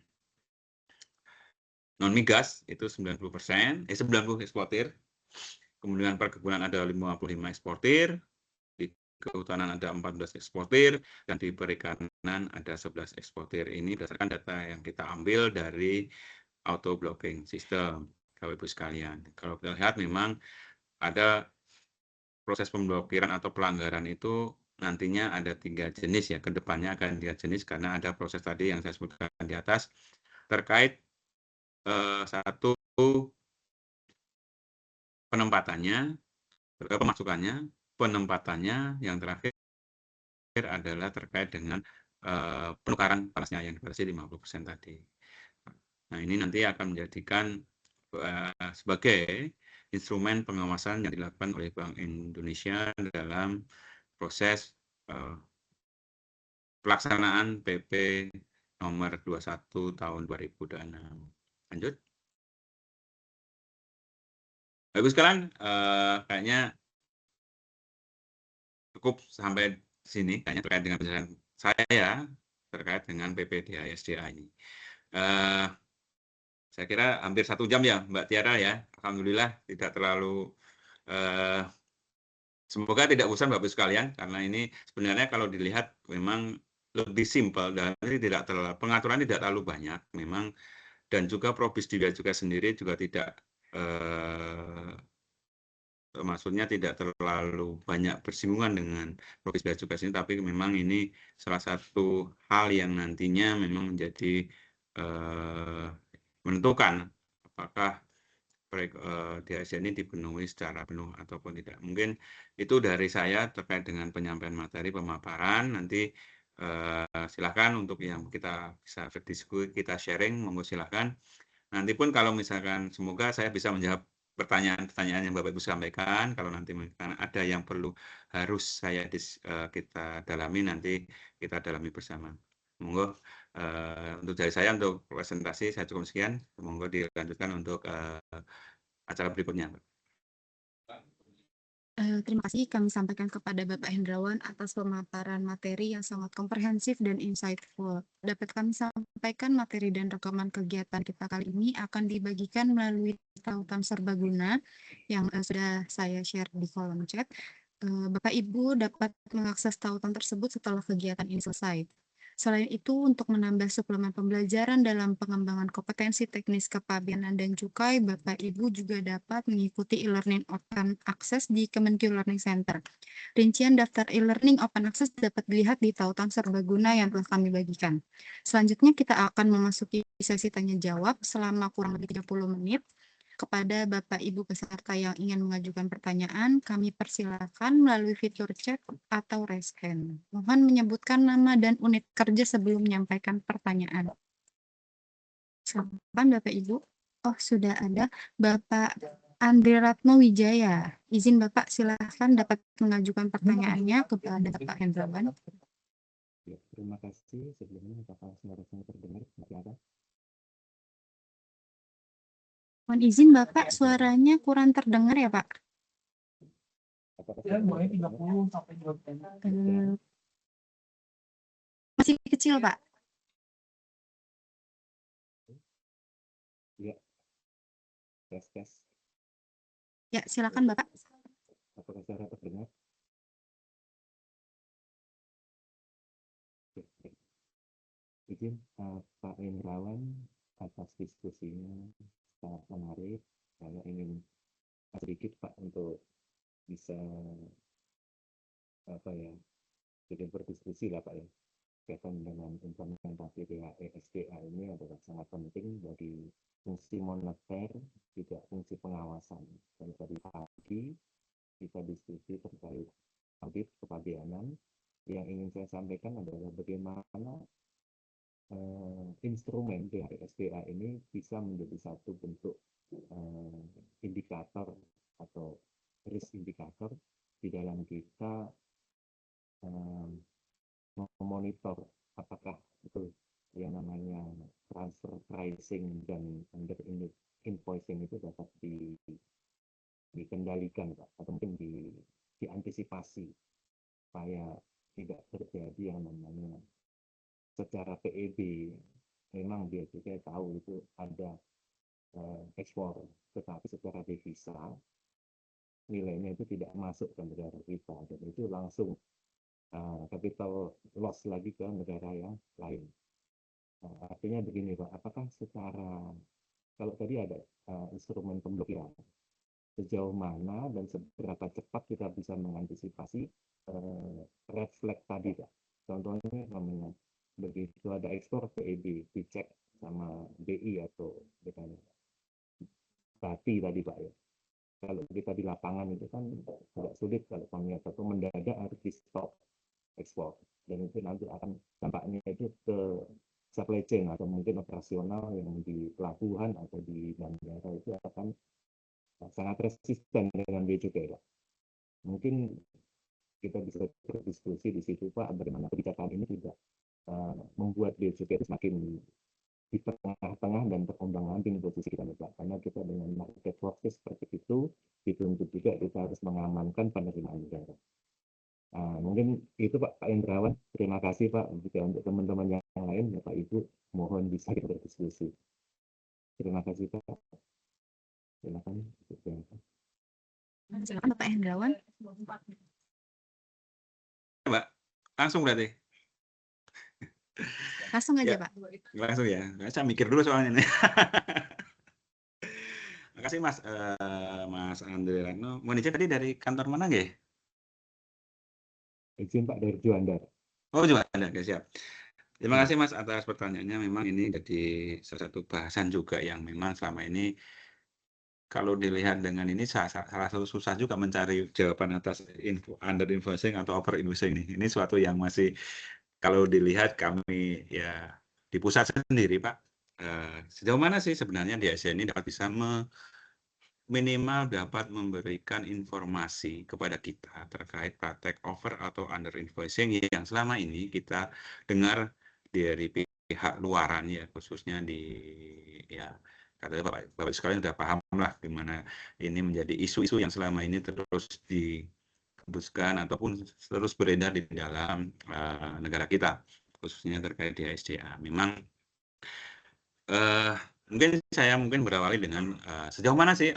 non-migas itu 90%, 90 eksportir, kemudian perkebunan ada 55 eksportir, di kehutanan ada 14 eksportir, dan di perikanan ada 11 eksportir. Ini berdasarkan data yang kita ambil dari auto blocking system, Bapak Ibu sekalian. Kalau kita lihat memang ada proses pemblokiran atau pelanggaran itu nantinya ada 3 jenis ya, kedepannya akan 3 jenis karena ada proses tadi yang saya sebutkan di atas terkait satu penempatannya, pemasukannya, penempatannya, yang terakhir adalah terkait dengan penukaran panasnya yang dibatasi 50% tadi. Nah ini nanti akan menjadikan sebagai instrumen pengawasan yang dilakukan oleh Bank Indonesia dalam proses pelaksanaan PP nomor 21 tahun 2026. Lanjut. Bagus sekalian, kayaknya cukup sampai sini kayaknya terkait dengan penjelasan saya terkait dengan PPDA-SDA ini. Saya kira hampir 1 jam ya Mbak Tiara ya. Alhamdulillah tidak terlalu semoga tidak bosan Bapak Ibu sekalian karena ini sebenarnya kalau dilihat memang lebih simpel dan tidak terlalu pengaturan tidak terlalu banyak memang, dan juga Probis juga sendiri juga tidak maksudnya tidak terlalu banyak bersinggungan dengan Probis Bea Cukai ini, tapi memang ini salah satu hal yang nantinya memang menjadi menentukan apakah DASN ini dipenuhi secara penuh ataupun tidak. Mungkin itu dari saya terkait dengan penyampaian materi pemaparan. Nanti silakan untuk yang kita bisa berdiskusi, kita sharing, monggo silakan. Nanti pun kalau misalkan semoga saya bisa menjawab pertanyaan-pertanyaan yang Bapak Ibu sampaikan. Kalau nanti ada yang perlu harus kita dalami, nanti kita dalami bersama. Monggo untuk dari saya untuk presentasi saya cukup sekian. Monggo dilanjutkan untuk acara berikutnya. Terima kasih kami sampaikan kepada Bapak Hendrawan atas pemaparan materi yang sangat komprehensif dan insightful. Dapat kami sampaikan materi dan rekaman kegiatan kita kali ini akan dibagikan melalui tautan serbaguna yang sudah saya share di kolom chat. Bapak Ibu dapat mengakses tautan tersebut setelah kegiatan ini selesai. Selain itu, untuk menambah suplemen pembelajaran dalam pengembangan kompetensi teknis kepabeanan dan cukai, Bapak Ibu juga dapat mengikuti e-learning open access di Kemenkeu Learning Center. Rincian daftar e-learning open access dapat dilihat di tautan serbaguna yang telah kami bagikan. Selanjutnya kita akan memasuki sesi tanya jawab selama kurang lebih 30 menit. Kepada Bapak Ibu peserta yang ingin mengajukan pertanyaan, kami persilakan melalui fitur chat atau raise hand. Mohon menyebutkan nama dan unit kerja sebelum menyampaikan pertanyaan. Silakan Bapak Ibu. Oh, sudah ada Bapak Andri Ratno Wijaya. Izin Bapak silakan dapat mengajukan pertanyaannya kepada Bapak Hendrawan. Ya, terima kasih. Sebelumnya apakah suara saya terdengar? Masih ada? Mohon izin Bapak, suaranya kurang terdengar ya Pak? Apakah suara saya terdengar? Masih kecil Pak. Ya, tes. Ya, silakan Bapak. Apakah suara terdengar? Ya, ya. Izin Pak Hendrawan atas diskusinya sangat menarik. Saya ingin sedikit Pak untuk bisa apa ya, jadi berdiskusi lah Pak ya. Kaitan dengan implementasi DHE-SDA ini adalah sangat penting bagi fungsi moneter, juga fungsi pengawasan. Dan tadi pagi kita diskusi terkait audit kepabeanan. Yang ingin saya sampaikan adalah bagaimana instrumen DHE-SDA ini bisa menjadi satu bentuk indikator atau risk indikator di dalam kita memonitor apakah itu yang namanya transfer pricing dan under invoicing itu dapat dikendalikan Pak, atau mungkin diantisipasi mengantisipasi supaya tidak terjadi yang namanya secara PEB. Memang Bea Cukai tahu itu ada ekspor, tetapi secara devisa nilainya itu tidak masuk ke negara kita, dan itu langsung capital loss lagi ke negara yang lain. Artinya begini Pak, apakah secara, kalau tadi ada instrumen pemblokiran, sejauh mana dan seberapa cepat kita bisa mengantisipasi red flag tadi Pak? Contohnya namanya begitu ada ekspor PEB dicek sama BI atau dengan Bati tadi Pak ya. Kalau kita di lapangan itu kan agak sulit kalau kami atau mendadak harus di stop ekspor, dan itu nanti akan dampaknya itu ke supply chain atau mungkin operasional yang di pelabuhan atau di bandara itu akan sangat resisten dengan bea cukai Pak. Mungkin kita bisa berdiskusi di situ Pak, bagaimana kebijakan ini tidak membuat bea cukai itu semakin di tengah-tengah dan terombang-ambing posisi kita Pak, karena kita dengan market forces seperti itu dituntut juga kita harus mengamankan penerimaan negara. Mungkin itu Pak Indrawan. Terima kasih Pak. Jika untuk teman-teman yang lain, Bapak Ibu, mohon bisa kita berdiskusi. Terima kasih Pak. Silakan. Silakan Bapak Hendrawan. Mbak, langsung berarti. Langsung aja Ya, Pak. langsung ya. Saya mikir dulu soalnya nih. Makasih Mas Mas Andre Rano. Mau izin tadi dari kantor mana nggih? Izin Pak dari Juanda. Oh, juga ada. Oke, siap. Terima kasih Mas atas pertanyaannya. Memang ini jadi salah satu bahasan juga yang memang selama ini kalau dilihat dengan ini salah satu susah juga mencari jawaban atas under invoicing atau over invoicing ini. Ini suatu yang masih kalau dilihat kami ya di pusat sendiri Pak. Sejauh mana sih sebenarnya di ASEAN ini dapat bisa minimal dapat memberikan informasi kepada kita terkait praktek over atau under invoicing yang selama ini kita dengar dari pihak luaran ya, khususnya di ya katanya Bapak sekalian sudah paham lah gimana ini menjadi isu-isu yang selama ini terus dihembuskan ataupun terus beredar di dalam negara kita, khususnya terkait di HSCA. Memang mungkin berawali dengan sejauh mana sih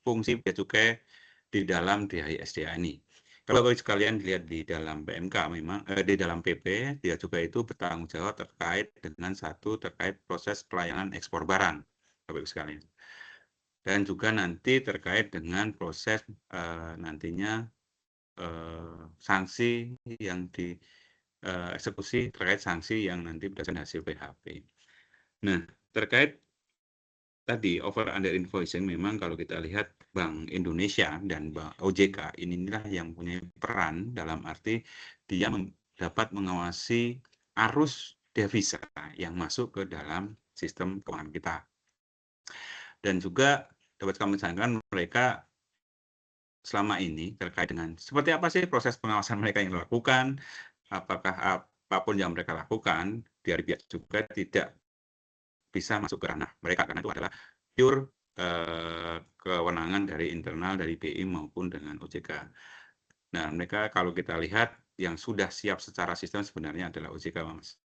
fungsi bea cukai di dalam DHI-SDA ini. Kalau Bapak sekalian dilihat di dalam PMK memang di dalam PP bea cukai itu bertanggung jawab terkait dengan terkait proses pelayanan ekspor barang, Bapak sekalian. Dan juga nanti terkait dengan proses nantinya sanksi yang eksekusi terkait sanksi yang nanti berdasarkan hasil PHP. Nah, terkait tadi over under invoicing memang kalau kita lihat Bank Indonesia dan Bank OJK inilah yang punya peran dalam arti dia dapat mengawasi arus devisa yang masuk ke dalam sistem keuangan kita. Dan juga dapat kami sampaikan mereka selama ini terkait dengan seperti apa sih proses pengawasan mereka yang dilakukan, apakah apapun yang mereka lakukan biar bea cukai tidak bisa masuk ke ranah mereka karena itu adalah pure kewenangan dari internal dari BI maupun dengan OJK. Nah, mereka kalau kita lihat yang sudah siap secara sistem sebenarnya adalah OJK, Mas.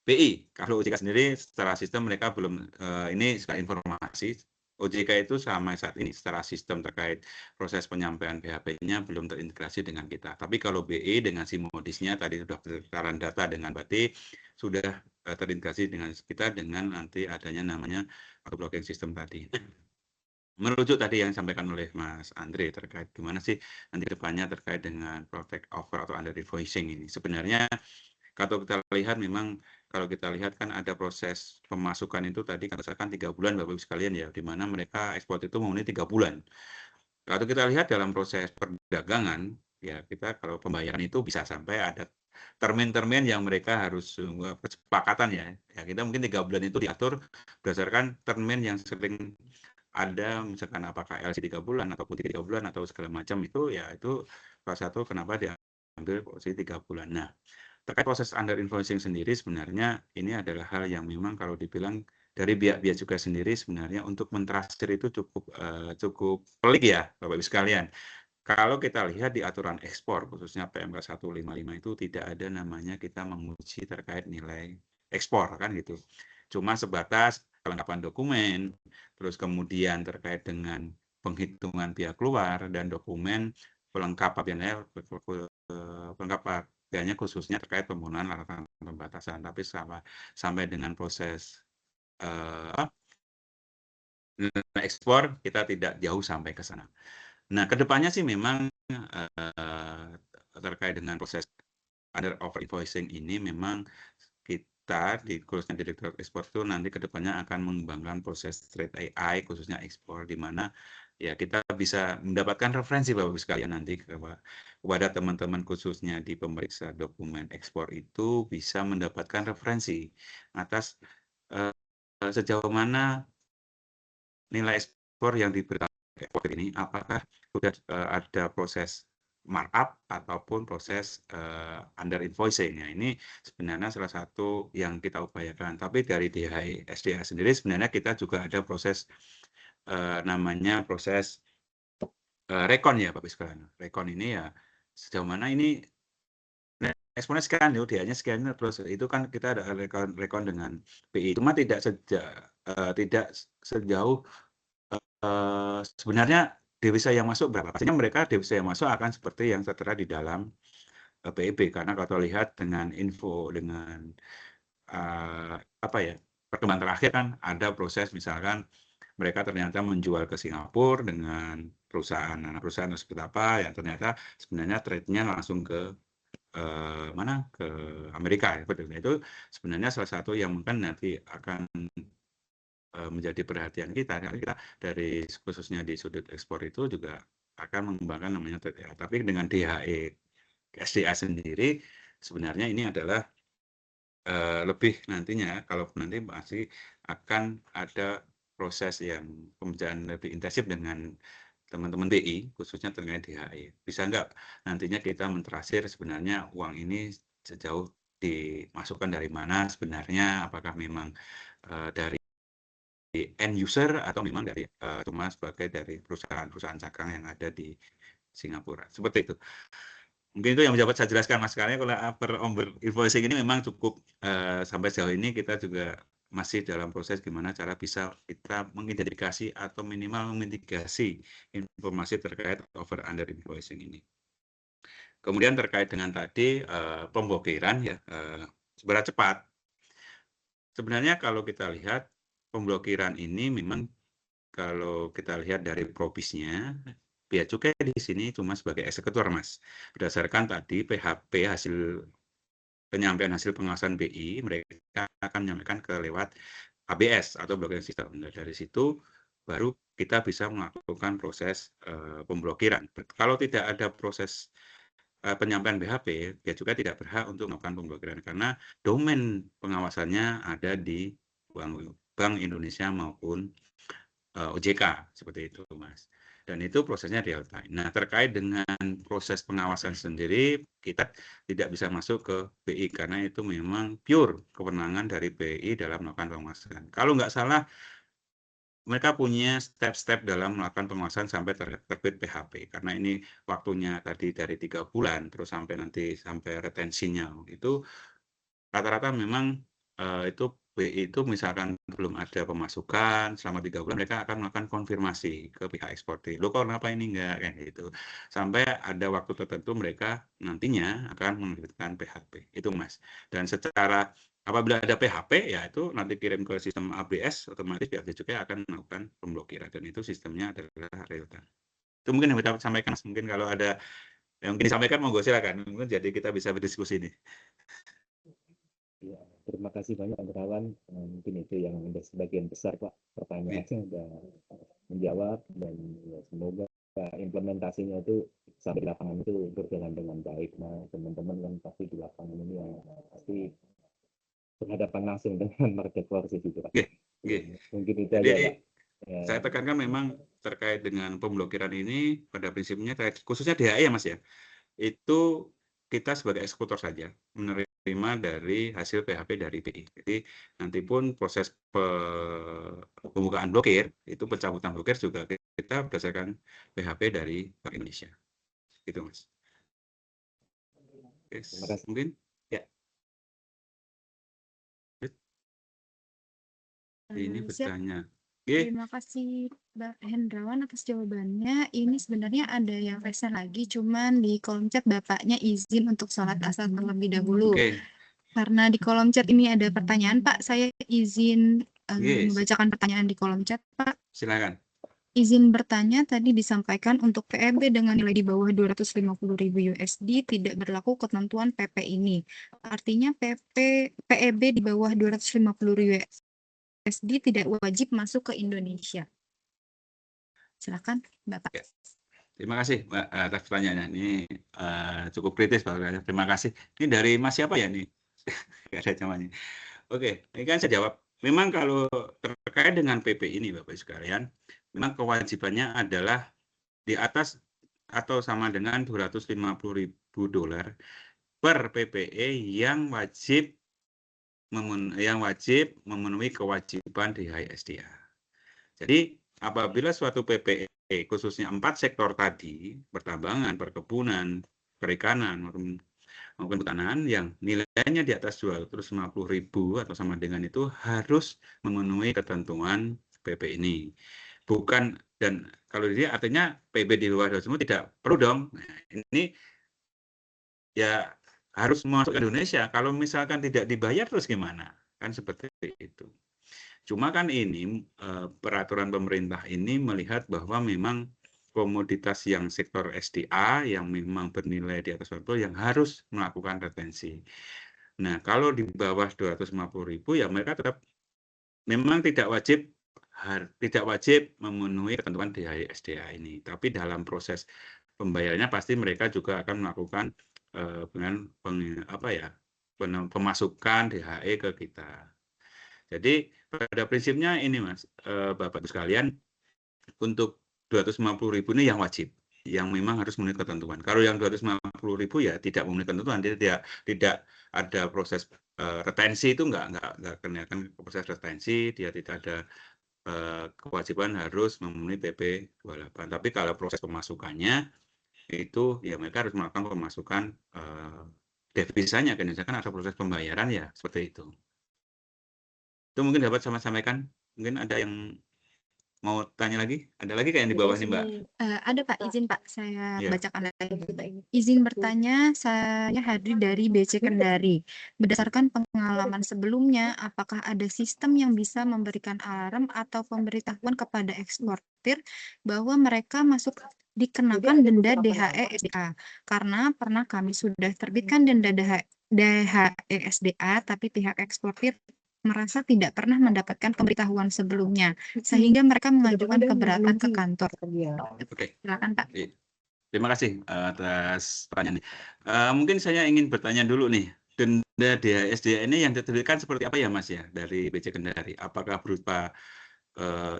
BI. Kalau OJK sendiri secara sistem mereka belum ini secara informasi OJK itu sama saat ini secara sistem terkait proses penyampaian PHP-nya belum terintegrasi dengan kita. Tapi kalau BI dengan simodisnya tadi sudah pertukaran data dengan Bati sudah terintegrasi dengan kita dengan nanti adanya namanya auto blocking system tadi. Merujuk tadi yang disampaikan oleh Mas Andre terkait gimana sih nanti depannya terkait dengan protect over atau under invoicing ini. Sebenarnya kalau kita lihat memang kalau kita lihat kan ada proses pemasukan itu tadi katakan 3 bulan Bapak Ibu sekalian ya, di mana mereka ekspor itu memenuhi 3 bulan. Kalau kita lihat dalam proses perdagangan, ya kita kalau pembayaran itu bisa sampai ada termin-termin yang mereka harus kesepakatan ya. Ya kita mungkin 3 bulan itu diatur berdasarkan termin yang sering ada misalkan apakah LC 3 bulan ataupun 3 bulan atau segala macam itu ya itu salah satu kenapa diambil posisi 3 bulan. Nah, terkait proses under invoicing sendiri sebenarnya ini adalah hal yang memang kalau dibilang dari bea cukai sendiri sebenarnya untuk mentrasir itu cukup pelik ya Bapak Ibu sekalian. Kalau kita lihat di aturan ekspor, khususnya PMK 155 itu tidak ada namanya kita menguji terkait nilai ekspor, kan gitu. Cuma sebatas kelengkapan dokumen, terus kemudian terkait dengan penghitungan biaya keluar dan dokumen pelengkap biayanya khususnya terkait pembunuhan larangan pembatasan. Tapi sampai dengan proses nilai ekspor kita tidak jauh sampai ke sana. Nah, kedepannya sih memang terkait dengan proses under over invoicing ini memang kita khususnya Direktur Ekspor itu nanti kedepannya akan mengembangkan proses trade AI khususnya ekspor, di mana ya kita bisa mendapatkan referensi Bapak Ibu sekalian nanti kepada teman-teman khususnya di pemeriksa dokumen ekspor itu bisa mendapatkan referensi atas sejauh mana nilai ekspor yang diberikan ekspor ini, apakah sudah ada proses markup ataupun proses under invoicing. Ya, ini sebenarnya salah satu yang kita upayakan. Tapi dari DHI SDA sendiri sebenarnya kita juga ada proses namanya proses rekon ya Bapak sekalian. Rekon ini ya sejauh mana ini eksponnya sekian, DA-nya sekian, terus itu kan kita ada rekon dengan BI. Cuma tidak sejauh sebenarnya devisa yang masuk berapa? Pastinya mereka devisa yang masuk akan seperti yang tertera di dalam PEB, karena kalau lihat dengan info dengan apa ya, perkembangan terakhir kan ada proses misalkan mereka ternyata menjual ke Singapura dengan perusahaan seperti apa yang ternyata sebenarnya trade-nya langsung ke mana ke Amerika ya. Itu sebenarnya salah satu yang mungkin nanti akan menjadi perhatian kita. Kita dari khususnya di sudut ekspor itu juga akan mengembangkan namanya trade AI. Tapi dengan DHE SDA sendiri sebenarnya ini adalah lebih nantinya kalau nanti masih akan ada proses yang pembicaraan lebih intensif dengan teman-teman BI khususnya terkait DHE. Bisa enggak nantinya kita mentrasir sebenarnya uang ini sejauh dimasukkan dari mana sebenarnya, apakah memang dari end user atau memang dari cuma sebagai dari perusahaan cakang yang ada di Singapura. Seperti itu. Mungkin itu yang dapat saya jelaskan Mas, karena kalau over invoicing ini memang cukup sampai sejauh ini kita juga masih dalam proses gimana cara bisa kita mengidentifikasi atau minimal memitigasi informasi terkait over under invoicing ini. Kemudian terkait dengan tadi pemblokiran ya seberapa cepat. Sebenarnya kalau kita lihat pemblokiran ini memang kalau kita lihat dari propisnya, bea cukai di sini cuma sebagai eksekutor, Mas. Berdasarkan tadi PHP hasil penyampaian hasil pengawasan BI, mereka akan menyampaikan ke lewat ABS atau blocking system. Nah, dari situ baru kita bisa melakukan proses pemblokiran. Kalau tidak ada proses penyampaian BHP, bea cukai tidak berhak untuk melakukan pemblokiran karena domain pengawasannya ada di Bank Indonesia maupun OJK, seperti itu Mas. Dan itu prosesnya real time. Nah, terkait dengan proses pengawasan sendiri, kita tidak bisa masuk ke BI karena itu memang pure kewenangan dari BI dalam melakukan pengawasan. Kalau nggak salah, mereka punya step-step dalam melakukan pengawasan sampai terbit PHP. Karena ini waktunya tadi dari 3 bulan, terus sampai nanti sampai retensinya. Itu rata-rata memang itu BI itu misalkan belum ada pemasukan selama 3 bulan, mereka akan melakukan konfirmasi ke pihak eksportir. Loh kok kenapa ini enggak? Kayak gitu. Sampai ada waktu tertentu mereka nantinya akan menerbitkan PHP. Itu Mas. Dan secara apabila ada PHP, ya itu nanti kirim ke sistem ABS, otomatis pihak bea cukai akan melakukan pemblokiran. Dan itu sistemnya adalah real time. Itu mungkin yang kita sampaikan, Mas. Mungkin kalau ada yang mungkin disampaikan, monggo silakan. Mungkin jadi kita bisa berdiskusi nih. Ya, terima kasih banyak Pak Terawan. Mungkin itu yang sebagian besar Pak pertanyaannya sudah menjawab dan ya, semoga implementasinya itu sampai di lapangan itu berjalan dengan baik. Nah, teman-teman kan pasti di lapangan ini yang pasti berhadapan langsung dengan market forces itu Pak. Mungkin itu Jadi, aja Pak. Ya. Saya tekankan memang terkait dengan pemblokiran ini pada prinsipnya khususnya DHE ya Mas ya. Itu kita sebagai eksekutor saja menerima dari hasil PHP dari BI. Jadi nanti pun proses pembukaan blokir itu pencabutan blokir juga kita berdasarkan PHP dari Bank Indonesia. Gitu, Mas. Oke, Terima kasih. mungkin ya. Ini Siap. bertanya. Oke, Terima kasih Mbak Hendrawan atas jawabannya. Ini sebenarnya ada yang resen lagi, cuman di kolom chat Bapaknya izin untuk sholat asar terlebih dahulu. oke. Karena di kolom chat ini ada pertanyaan, Pak. Saya izin Yes. membacakan pertanyaan di kolom chat, Pak. Silakan. Izin bertanya tadi disampaikan untuk PEB dengan nilai di bawah 250.000 USD tidak berlaku ketentuan PP ini. Artinya PEB di bawah 250.000 USD tidak wajib masuk ke Indonesia. Silakan, Bapak. Terima kasih Mbak atas pertanyaannya. Ini cukup kritis Pak. Terima kasih. Ini dari Mas siapa ya nih? Nggak ada namanya. Oke, ini kan saya jawab. Memang kalau terkait dengan PP ini Bapak sekalian, memang kewajibannya adalah di atas atau sama dengan $250.000 per PPE yang wajib memenuhi kewajiban DHI/SDA. Jadi apabila suatu PPE khususnya 4 sektor tadi, pertambangan, perkebunan, perikanan, maupun pertanahan yang nilainya di atas 250.000 atau sama dengan itu harus memenuhi ketentuan PP ini. Bukan, dan kalau dia artinya PB di luar semua tidak perlu dong. Nah, ini ya harus masuk ke Indonesia. Kalau misalkan tidak dibayar terus gimana? Kan seperti itu. Cuma kan ini peraturan pemerintah ini melihat bahwa memang komoditas yang sektor SDA yang memang bernilai di atas 20 yang harus melakukan retensi. Nah, kalau di bawah 250.000 ya mereka tetap memang tidak wajib memenuhi ketentuan DHI/SDA ini. Tapi dalam proses pembayarannya pasti mereka juga akan melakukan dengan pemasukan DHE ke kita. Jadi pada prinsipnya ini Mas, Bapak Ibu sekalian, untuk 250.000 ini yang wajib, yang memang harus memenuhi ketentuan. Kalau yang 250.000 ya tidak memenuhi ketentuan, dia tidak ada proses retensi, itu enggak kenakan proses retensi, dia tidak ada kewajiban harus memenuhi PP 28. Tapi kalau proses pemasukannya itu ya mereka harus melakukan pemasukan devisanya ke Indonesia, kan ada proses pembayaran ya seperti itu. Itu mungkin dapat saya sampaikan. Mungkin ada yang mau tanya lagi? Ada lagi kayak yang di bawah nih, Mbak? Ada Pak, izin Pak, saya Iya. bacakan lagi. Izin bertanya, saya Hadri dari BC Kendari. Berdasarkan pengalaman sebelumnya, apakah ada sistem yang bisa memberikan alarm atau pemberitahuan kepada eksportir bahwa mereka masuk dikenakan denda DHE/SDA? Karena pernah kami sudah terbitkan denda DHE/SDA, tapi pihak eksportir merasa tidak pernah mendapatkan pemberitahuan sebelumnya, sehingga mereka mengajukan keberatan ke kantor. Oke. Silakan Pak. Terima kasih atas pertanyaan ini. Mungkin saya ingin bertanya dulu nih, denda DHI/SDA ini yang diterbitkan seperti apa ya Mas ya dari BC Kendari? Apakah berupa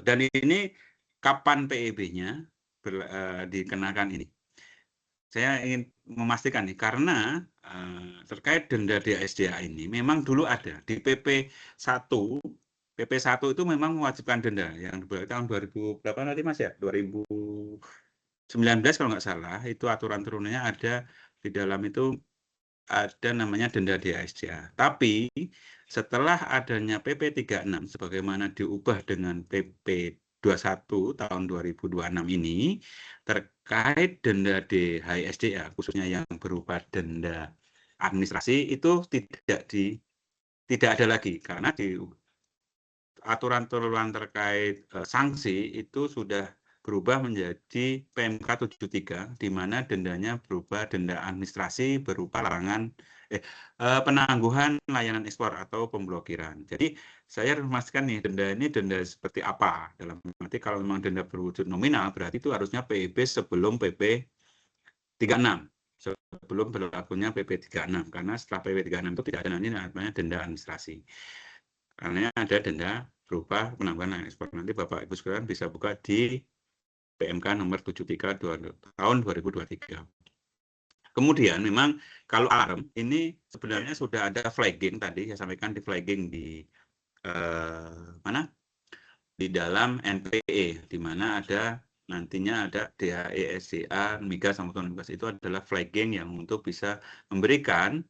dan ini kapan PEB-nya dikenakan ini? Saya ingin memastikan nih, karena terkait denda DHI/SDA ini memang dulu ada di PP 1. PP 1 itu memang mewajibkan denda yang tahun 2000 berapa nanti Mas ya? 2019 kalau nggak salah, itu aturan turunannya ada di dalam itu ada namanya denda DHI/SDA. Tapi setelah adanya PP 36 sebagaimana diubah dengan PP 21 tahun 2026 ini terkait denda DHI/SDA khususnya yang berupa denda administrasi itu tidak ada lagi karena di aturan turunan terkait sanksi itu sudah berubah menjadi PMK 73 di mana dendanya berubah denda administrasi berupa larangan penangguhan layanan ekspor atau pemblokiran. Jadi saya harus memastikan nih denda ini denda seperti apa. Dalam arti kalau memang denda berwujud nominal berarti itu harusnya PIB sebelum PP 36. Sebelum berlakunya PP 36 karena setelah PP 36 itu tidak ada namanya denda administrasi. Karena ada denda berupa penambahan layanan ekspor. Nanti Bapak Ibu sekalian bisa buka di PMK nomor 73 tahun 2023. Kemudian memang kalau alarm ini sebenarnya sudah ada flagging tadi saya sampaikan di flagging di mana? Di dalam NPE di mana ada nantinya ada DHE, SDA, migas, sama non-migas itu adalah flagging yang untuk bisa memberikan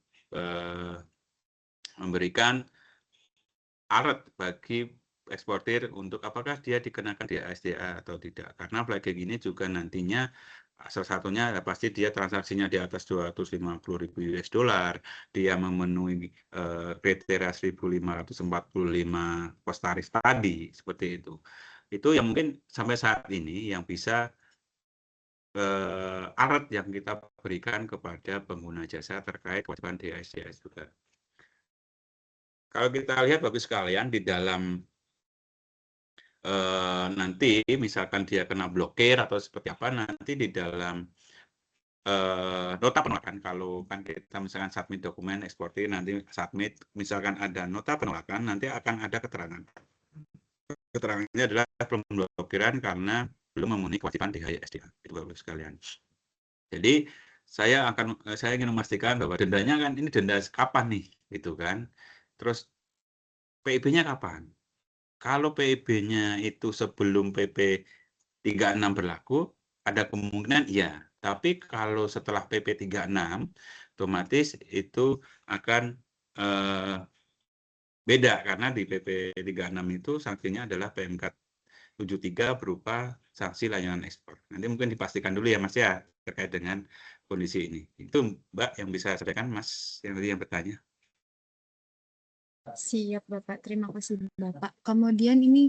alert bagi eksportir untuk apakah dia dikenakan DHA, SDA atau tidak. Karena flagging ini juga nantinya salah satunya pasti dia transaksinya di atas 250.000 US dollar, dia memenuhi kriteria 1545 pos tarif tadi, seperti itu. Itu yang mungkin sampai saat ini yang bisa alert yang kita berikan kepada pengguna jasa terkait kewajiban DHA, SDA juga. Kalau kita lihat Bapak sekalian di dalam nanti misalkan dia kena blokir atau seperti apa, nanti di dalam nota penolakan, kalau kan kita misalkan submit dokumen eksportir, nanti submit, misalkan ada nota penolakan, nanti akan ada keterangan. Keterangannya adalah pemblokiran karena belum memenuhi kewajiban DHI SDA, itu Bapak sekalian. Jadi saya ingin memastikan bahwa dendanya kan ini denda kapan nih, gitu kan. Terus PIB-nya kapan? Kalau PIB-nya itu sebelum PP 36 berlaku, ada kemungkinan iya. Tapi kalau setelah PP 36, otomatis itu akan beda. Karena di PP 36 itu sanksinya adalah PMK 73 berupa sanksi layanan ekspor. Nanti mungkin dipastikan dulu ya Mas ya, terkait dengan kondisi ini. Itu Mbak yang bisa saya sampaikan, Mas, yang tadi yang bertanya. Siap Bapak, terima kasih Bapak. Kemudian ini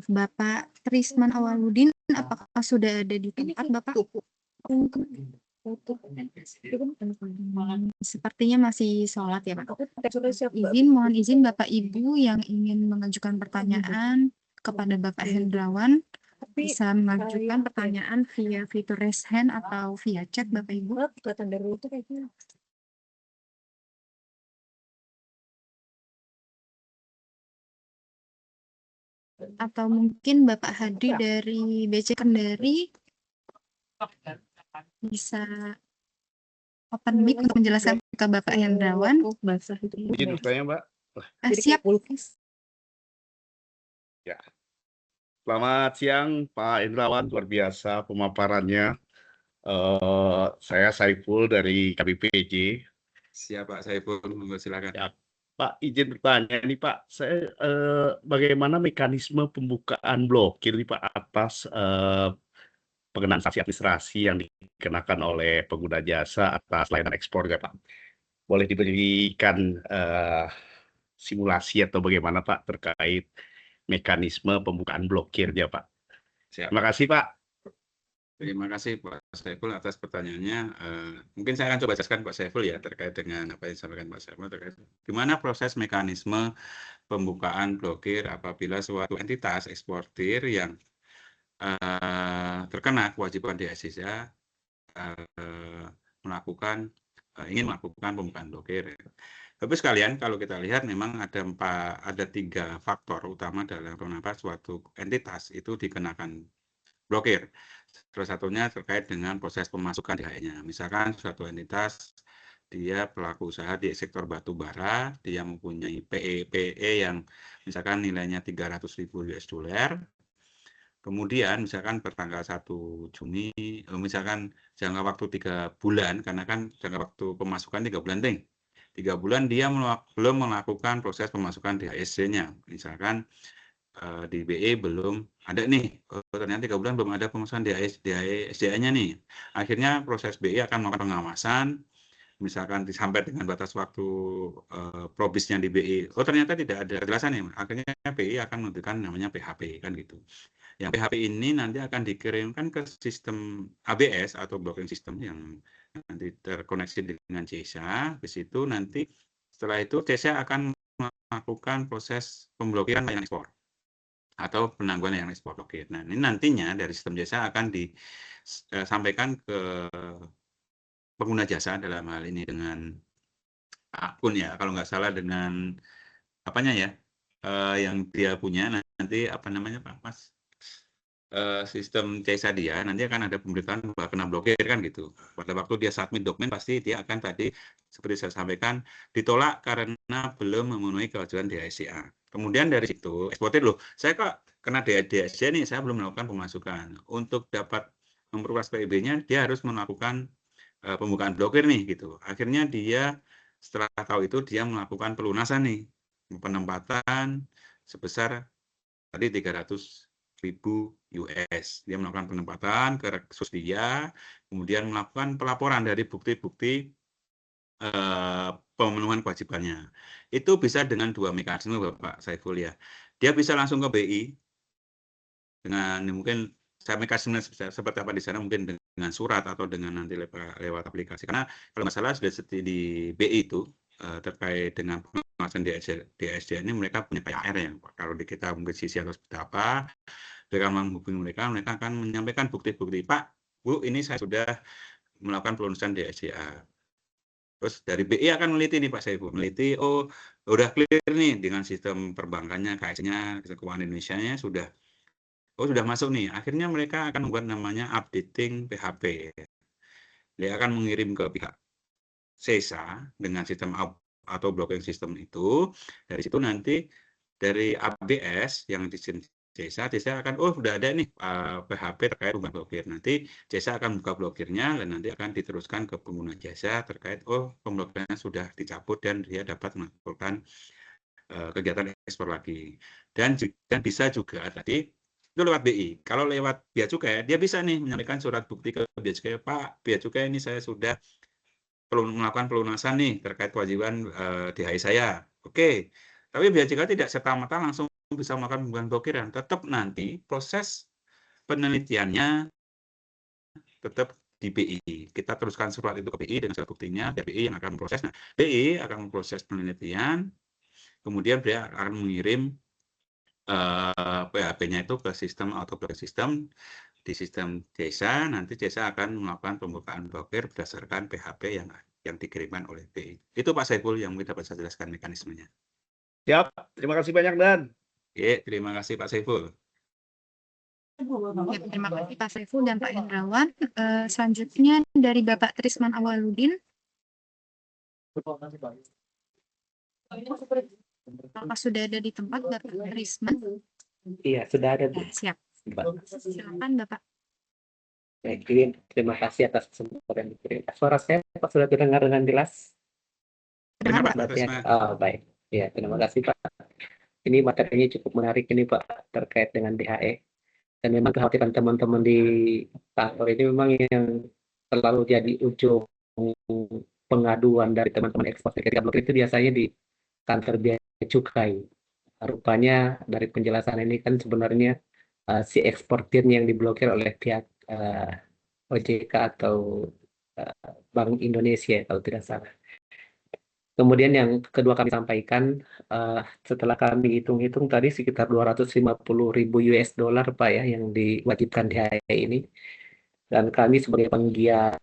Bapak Trisman Awaludin, apakah sudah ada di tempat Bapak? Sepertinya masih sholat ya Pak. Mohon izin Bapak Ibu yang ingin mengajukan pertanyaan kepada Bapak Hendrawan bisa mengajukan pertanyaan via fitur raise hand atau via chat Bapak Ibu. Atau mungkin Bapak Hadi dari BC Kendari bisa open mic untuk menjelaskan ke Bapak Hendrawan. Izin bertanya, Mbak. Siap. Ya. Selamat siang, Pak Hendrawan. Luar biasa pemaparannya. Saya Saiful dari KBPJ. Siap Pak Saiful, silakan. Ya. Pak, izin bertanya nih Pak, saya bagaimana mekanisme pembukaan blokir nih Pak atas pengenaan sanksi administrasi yang dikenakan oleh pengguna jasa atas layanan ekspor ya Pak? Boleh diberikan simulasi atau bagaimana Pak terkait mekanisme pembukaan blokirnya Pak? Siap. Terima kasih Pak. Terima kasih Pak Saiful atas pertanyaannya. Mungkin saya akan coba jelaskan Pak Saiful ya terkait dengan apa yang disampaikan Pak Saiful terkait gimana proses mekanisme pembukaan blokir apabila suatu entitas eksportir yang terkena kewajiban DHSA ingin melakukan pembukaan blokir. Tapi sekalian kalau kita lihat memang ada 3 faktor utama dalam kenapa suatu entitas itu dikenakan blokir. Salah satunya terkait dengan proses pemasukan DHE-nya. Misalkan suatu entitas dia pelaku usaha di sektor batu bara, dia mempunyai PE yang misalkan nilainya 300.000 US dollar. Kemudian misalkan pertanggal 1 Juni, misalkan jangka waktu 3 bulan, karena kan jangka waktu pemasukan 3 bulan, 3 bulan dia belum melakukan proses pemasukan DHSC-nya. Misalkan di BE belum ada nih, ternyata 3 bulan belum ada pemasukan DHSDA-nya nih. Akhirnya proses BE akan melakukan pengawasan, misalkan sampai dengan batas waktu probisnya di BE. Oh ternyata tidak ada kejelasan nih, akhirnya BE akan memberikan namanya PHP kan gitu. Yang PHP ini nanti akan dikirimkan ke sistem ABS atau blocking system yang nanti terkoneksi dengan CESA. Di situ nanti setelah itu CESA akan melakukan proses pemblokiran layanan ekspor atau penangguhan layanan ekspor blokir. Nah, ini nantinya dari sistem jasa akan disampaikan ke pengguna jasa dalam hal ini dengan akun ya, kalau nggak salah dengan apanya ya, yang dia punya nanti apa namanya Pak Mas? Sistem CESA dia nanti akan ada pemberitaan bahwa kena blokir kan gitu. Pada waktu dia submit dokumen pasti dia akan tadi seperti saya sampaikan ditolak karena belum memenuhi kewajiban DHSCA. Kemudian dari situ eksportir loh, saya kok karena DSD nih saya belum melakukan pemasukan. Untuk dapat memperluas PIB-nya dia harus melakukan pembukaan blokir nih gitu. Akhirnya dia setelah tahu itu dia melakukan pelunasan nih, penempatan sebesar tadi 300.000 US. Dia melakukan penempatan ke reksus dia, kemudian melakukan pelaporan dari bukti-bukti pemenuhan kewajibannya. Itu bisa dengan 2 mekanisme Bapak Saiful ya. Dia bisa langsung ke BI dengan mungkin saya mekanisme seperti apa di sana mungkin dengan surat atau dengan nanti lewat aplikasi. Karena kalau nggak salah sudah di BI itu terkait dengan pengawasan DSD ini mereka punya PAR ya. Kalau di kita mungkin sisi atau seperti apa, mereka menghubungi mereka akan menyampaikan bukti-bukti. Pak, Bu, ini saya sudah melakukan pelunasan DSDA. Terus dari BI akan meneliti nih Pak Saiful, meneliti, oh udah clear nih dengan sistem perbankannya, KS-nya, keuangan Indonesia-nya sudah masuk nih. Akhirnya mereka akan membuat namanya updating PHP. Dia akan mengirim ke pihak SESA dengan sistem atau blocking system itu. Dari situ nanti dari ABS yang di SESA akan udah ada nih PHP terkait pembukaan blokir. Nanti SESA akan buka blokirnya dan nanti akan diteruskan ke pengguna jasa terkait pemblokirannya sudah dicabut dan dia dapat melakukan kegiatan ekspor lagi. Dan bisa juga tadi itu lewat BI. Kalau lewat Bea Cukai, dia bisa nih menyampaikan surat bukti ke Bea Cukai, Pak, Bea Cukai ini saya sudah melakukan pelunasan nih terkait kewajiban DHI saya. Oke, tapi Bea Cukai tidak serta-merta langsung bisa melakukan pembukaan blokiran. Tetap nanti proses penelitiannya tetap di BI. Kita teruskan surat itu ke BI dengan surat buktinya, BI yang akan memproses. Nah, BI akan memproses penelitian, kemudian dia akan mengirim PHP-nya itu ke sistem autoblocking system. Di sistem desa, nanti desa akan melakukan pembukaan blokir berdasarkan PHP yang dikirimkan oleh BI. Itu Pak Saiful yang mungkin dapat saya jelaskan mekanismenya. Siap, terima kasih banyak Dan. Oke, terima kasih Pak Saiful. Ya, terima kasih Pak Saiful dan Pak Hendrawan. Selanjutnya dari Bapak Trisman Awaludin. Apakah sudah ada di tempat Bapak Trisman? Iya, sudah ada. Ya, siap. Silakan Bapak. Baik, terima kasih atas kesempatan yang diberikan. Suara saya Pak sudah terdengar dengan jelas? Dengar Pak Berarti ya? Trisman. Oh, baik. Ya, terima kasih Pak. Ini materinya cukup menarik ini Pak terkait dengan DHE. Dan memang kekhawatiran teman-teman di kantor ini memang yang selalu jadi ujung pengaduan dari teman-teman ekspor ketika blokir itu biasanya di kantor Bea Cukai. Rupanya dari penjelasan ini kan sebenarnya si eksportirnya yang diblokir oleh pihak OJK atau Bank Indonesia kalau tidak salah. Kemudian yang kedua kami sampaikan, setelah kami hitung-hitung tadi sekitar 250.000 US dollar Pak ya yang diwajibkan DHE ini. Dan kami sebagai penggiat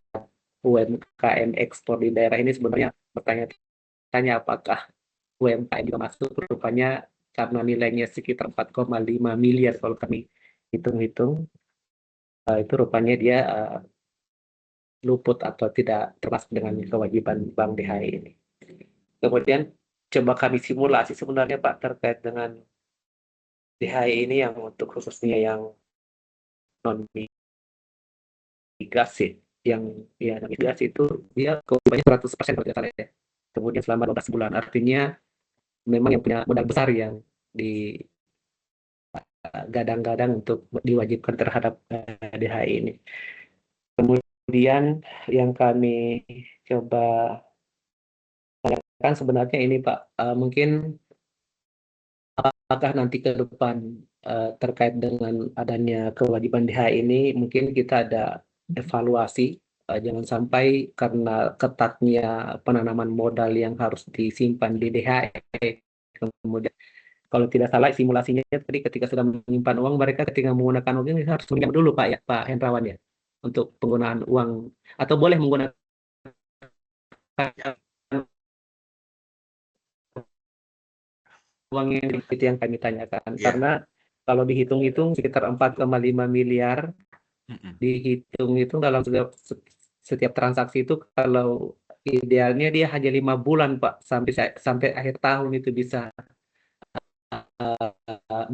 UMKM ekspor di daerah ini sebenarnya bertanya-tanya apakah UMKM juga masuk, rupanya karena nilainya sekitar 4,5 miliar kalau kami hitung-hitung, itu rupanya dia luput atau tidak termasuk dengan kewajiban Bank DHI ini. Kemudian coba kami simulasi sebenarnya Pak terkait dengan DHI ini yang untuk khususnya yang non migrasi, yang ya non migrasi itu dia kewajibannya 100% kalau tidak salah ya. Kemudian selama 12 bulan, artinya memang yang punya modal besar yang di gadang-gadang untuk diwajibkan terhadap DHI ini. Kemudian yang kami coba tanyakan sebenarnya ini Pak, mungkin apakah nanti ke depan terkait dengan adanya kewajiban DHI ini mungkin kita ada evaluasi, jangan sampai karena ketatnya penanaman modal yang harus disimpan di DHI, kemudian kalau tidak salah simulasinya tadi ketika sudah menyimpan uang, mereka ketika menggunakan uang ini harus pinjam dulu Pak ya, Pak Hendrawan ya, untuk penggunaan uang, atau boleh menggunakan uang yang itu yang kami tanyakan. Karena kalau dihitung-hitung sekitar 4,5 miliar, dihitung-hitung dalam setiap transaksi itu kalau idealnya dia hanya 5 bulan Pak, sampai akhir tahun itu bisa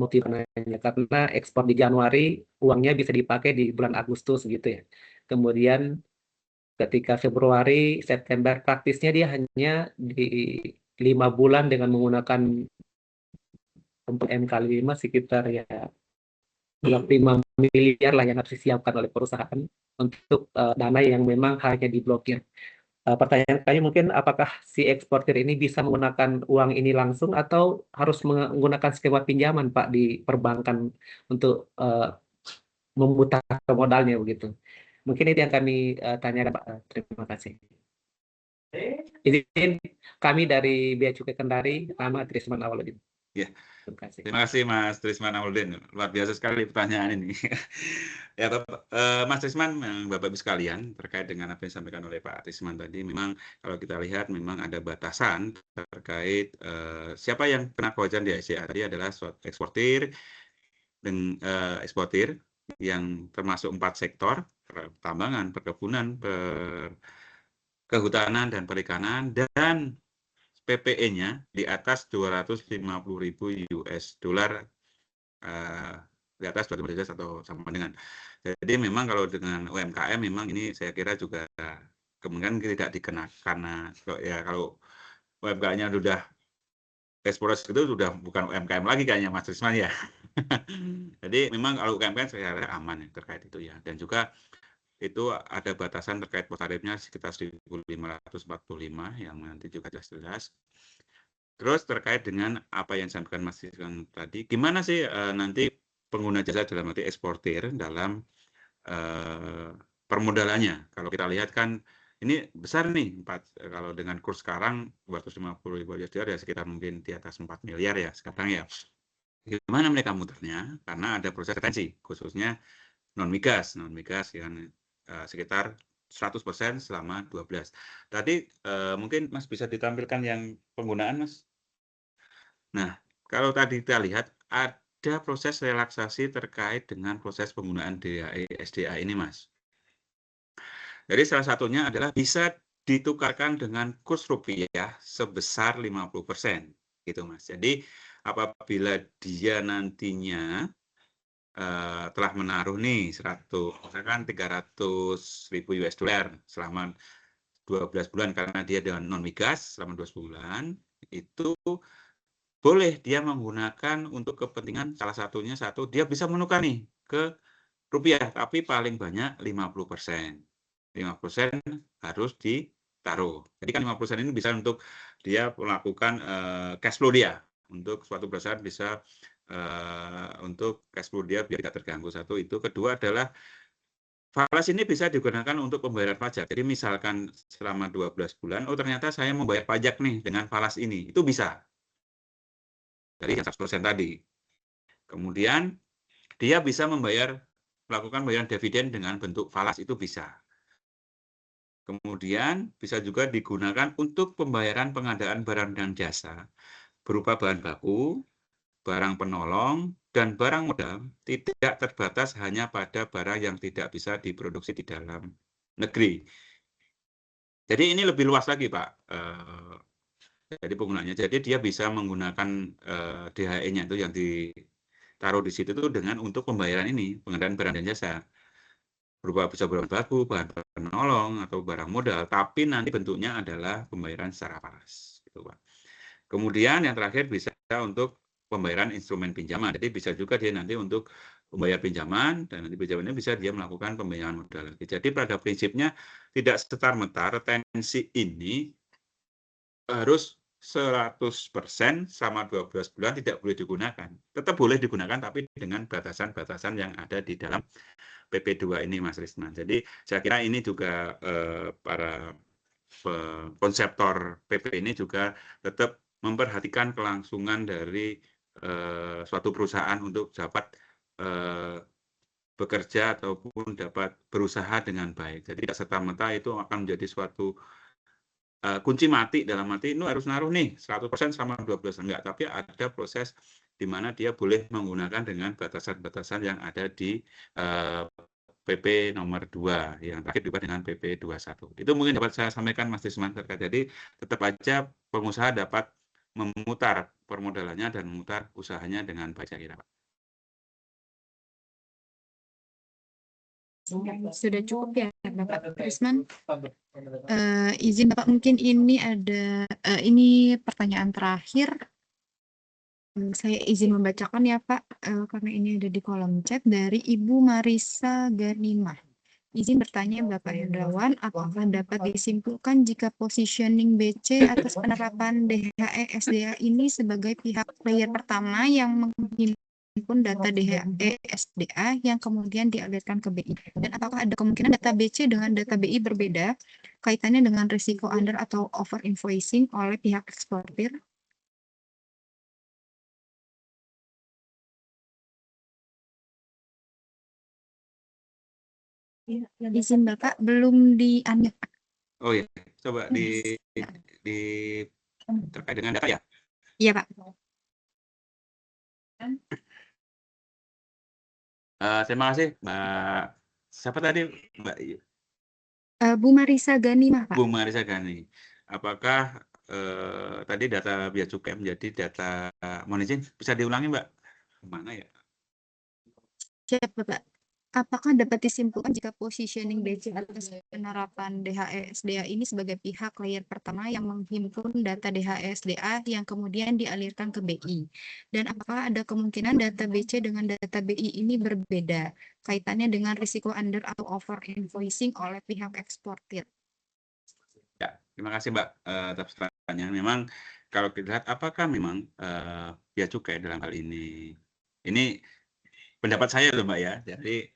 motif dananya, karena ekspor di Januari uangnya bisa dipakai di bulan Agustus gitu ya. Kemudian ketika Februari, September praktisnya dia hanya di 5 bulan dengan menggunakan untuk M kali 5 sekitar ya 25 miliar lah yang harus disiapkan oleh perusahaan untuk dana yang memang hanya diblokir. Pertanyaan kami mungkin apakah si eksportir ini bisa menggunakan uang ini langsung atau harus menggunakan skema pinjaman Pak di perbankan untuk memutar modalnya begitu. Mungkin itu yang kami tanyakan Pak. Terima kasih. Izin kami dari Bea Cukai Kendari, nama Trisman Awaludin. Ya. Terima kasih. Terima kasih Mas Trisman Awaludin. Luar biasa sekali pertanyaan ini. Ya, Mas Trisman, Bapak Ibu sekalian, terkait dengan apa yang disampaikan oleh Pak Trisman tadi, memang kalau kita lihat memang ada batasan terkait siapa yang kena kewajiban di SCA tadi adalah eksportir dan eksportir yang termasuk 4 sektor, pertambangan, perkebunan, kehutanan dan perikanan, dan PPE-nya di atas 250.000 US dollar, di atas 250 atau sama dengan. Jadi memang kalau dengan UMKM memang ini saya kira juga kemungkinan tidak dikenakan, karena kalau UMKM-nya sudah ekspor itu sudah bukan UMKM lagi kayaknya Mas Trisman ya. Jadi memang kalau UMKM saya kira aman ya terkait itu ya. Dan juga itu ada batasan terkait tarifnya sekitar 1.545 yang nanti juga jelas. Terus terkait dengan apa yang disampaikan Mas Trisman tadi, gimana sih nanti pengguna jasa dalam arti eksportir dalam permodalannya? Kalau kita lihat kan ini besar nih, kalau dengan kurs sekarang 250.000 US dollar ya sekitar mungkin di atas 4 miliar ya sekarang ya. Gimana mereka muternya? Karena ada proses retensi, khususnya non-migas yang sekitar 100% selama 12. Tadi mungkin Mas bisa ditampilkan yang penggunaan Mas. Nah, kalau tadi kita lihat ada proses relaksasi terkait dengan proses penggunaan DAE SDA ini Mas. Jadi salah satunya adalah bisa ditukarkan dengan kurs rupiah sebesar 50%, gitu Mas. Jadi apabila dia nantinya telah menaruh nih 300.000 US dollar selama 12 bulan karena dia dengan non migas selama 12 bulan, itu boleh dia menggunakan untuk kepentingan salah satunya dia bisa menukar nih ke rupiah, tapi paling banyak 50%. 50% harus ditaruh. Jadi kan 50% ini bisa untuk dia melakukan cash flow dia. Untuk suatu perusahaan bisa untuk cash flow dia biar tidak terganggu. Satu itu. Kedua adalah falas ini bisa digunakan untuk pembayaran pajak. Jadi misalkan selama 12 bulan, oh ternyata saya mau bayar pajak nih dengan falas ini. Itu bisa. Dari yang 100% tadi. Kemudian dia bisa melakukan pembayaran dividen dengan bentuk falas, itu bisa. Kemudian bisa juga digunakan untuk pembayaran pengadaan barang dan jasa berupa bahan baku, barang penolong, dan barang modal tidak terbatas hanya pada barang yang tidak bisa diproduksi di dalam negeri. Jadi ini lebih luas lagi Pak. Jadi penggunanya. Jadi dia bisa menggunakan DHE-nya itu yang ditaruh di situ itu dengan untuk pembayaran ini, pengadaan barang dan jasa. Berupa bisa bahan baku, bahan penolong, atau barang modal, tapi nanti bentuknya adalah pembayaran secara falas. Gitu, Pak. Kemudian yang terakhir bisa untuk pembayaran instrumen pinjaman. Jadi bisa juga dia nanti untuk membayar pinjaman, dan nanti pinjamannya bisa dia melakukan pembayaran modal. Jadi pada prinsipnya tidak setar-merta retensi ini harus 100% selama 12 bulan tidak boleh digunakan. Tetap boleh digunakan, tapi dengan batasan-batasan yang ada di dalam PP2 ini Mas Risman. Jadi saya kira ini juga para konseptor PP ini juga tetap memperhatikan kelangsungan dari suatu perusahaan untuk dapat bekerja ataupun dapat berusaha dengan baik. Jadi tidak serta-merta itu akan menjadi suatu kunci mati, dalam arti itu harus naruh nih 100% sama 12 enggak, tapi ada proses di mana dia boleh menggunakan dengan batasan-batasan yang ada di PP nomor 2 yang terakhir diubah dengan PP 21. Itu mungkin dapat saya sampaikan Mas Trisman terkait. Jadi tetap aja pengusaha dapat memutar permodalannya dan memutar usahanya dengan baik, saya kira, Pak. Sudah cukup ya Bapak Trisman. Izin Bapak, mungkin ini ada ini pertanyaan terakhir. Saya izin membacakan ya Pak, karena ini ada di kolom chat dari Ibu Marisa Ganimah. Izin bertanya Bapak Hendrawan, apakah dapat disimpulkan jika positioning BC atas penerapan DHE SDA ini sebagai pihak player pertama yang menghimpun data DHE SDA yang kemudian dialirkan ke BI? Dan apakah ada kemungkinan data BC dengan data BI berbeda kaitannya dengan risiko under atau over invoicing oleh pihak eksportir? Izin Bapak belum di-unmute. Oh iya, coba di terkait dengan data ya. Iya Pak. Terima kasih Mbak. Siapa tadi Mbak? Bu Marisa Ganimah Pak. Bu Marisa Gani. Apakah tadi data Bea Cukai menjadi data, mohon izin bisa diulangi Mbak? Mana ya? Siap Bapak. Apakah dapat disimpulkan jika positioning BC atas penerapan DHE SDA ini sebagai pihak layer pertama yang menghimpun data DHE SDA yang kemudian dialirkan ke BI? Dan apakah ada kemungkinan data BC dengan data BI ini berbeda kaitannya dengan risiko under atau over invoicing oleh pihak eksportir? Ya, terima kasih Mbak atas pertanyaan. Memang kalau kita lihat apakah memang Bea Cukai dalam hal ini pendapat saya loh Mbak ya. Jadi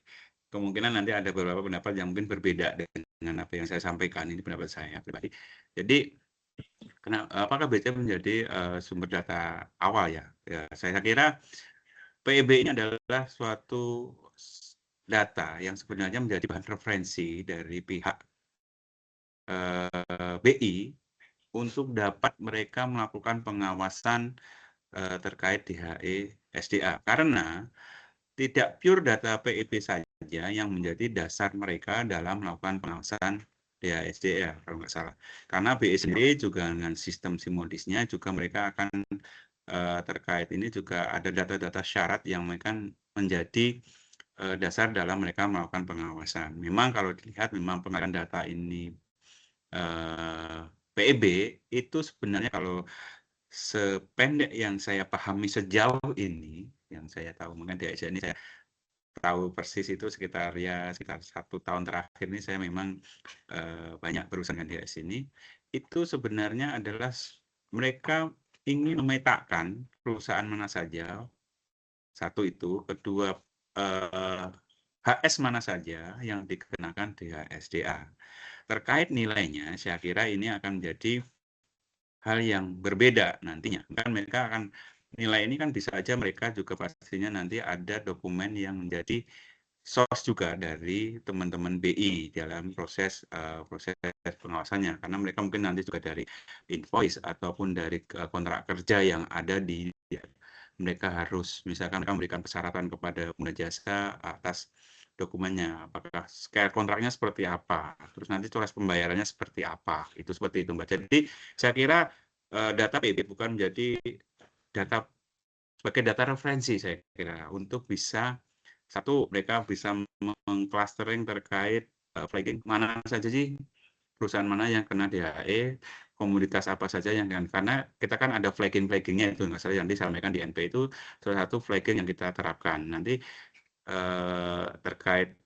kemungkinan nanti ada beberapa pendapat yang mungkin berbeda dengan apa yang saya sampaikan. Ini pendapat saya pribadi. Jadi apakah BC menjadi sumber data awal ya? Ya, saya kira PEB ini adalah suatu data yang sebenarnya menjadi bahan referensi dari pihak BI untuk dapat mereka melakukan pengawasan terkait DHE SDA. Karena tidak pure data PEB saja yang menjadi dasar mereka dalam melakukan pengawasan DHE SDA, kalau nggak salah. Karena BI sendiri juga dengan sistem simodisnya juga mereka akan terkait ini juga ada data-data syarat yang mereka menjadi dasar dalam mereka melakukan pengawasan. Memang kalau dilihat memang pengalihan data ini PEB itu sebenarnya kalau sependek yang saya pahami sejauh ini, yang saya tahu mungkin di Asia ini saya tahu persis itu sekitar 1 tahun terakhir ini saya memang banyak berurusan dengan DHS ini, itu sebenarnya adalah mereka ingin memetakan perusahaan mana saja, satu itu, kedua HS mana saja yang dikenakan DHSDA. Terkait nilainya, saya kira ini akan menjadi hal yang berbeda nantinya. Kan mereka akan nilai ini kan bisa aja mereka juga pastinya nanti ada dokumen yang menjadi source juga dari teman-teman BI dalam proses pengawasannya. Karena mereka mungkin nanti juga dari invoice ataupun dari kontrak kerja yang ada di mereka harus misalkan mereka memberikan persyaratan kepada pengguna jasa atas dokumennya, apakah kayak kontraknya seperti apa, terus nanti proses pembayarannya seperti apa, itu seperti itu Mbak. Jadi saya kira data PIB bukan menjadi data sebagai data referensi saya kira untuk bisa satu mereka bisa mengclustering terkait flagging mana saja sih perusahaan mana yang kena DHE, komoditas apa saja yang karena kita kan ada flaggingnya itu nggak salah yang disampaikan di NP itu salah satu flagging yang kita terapkan nanti. Terkait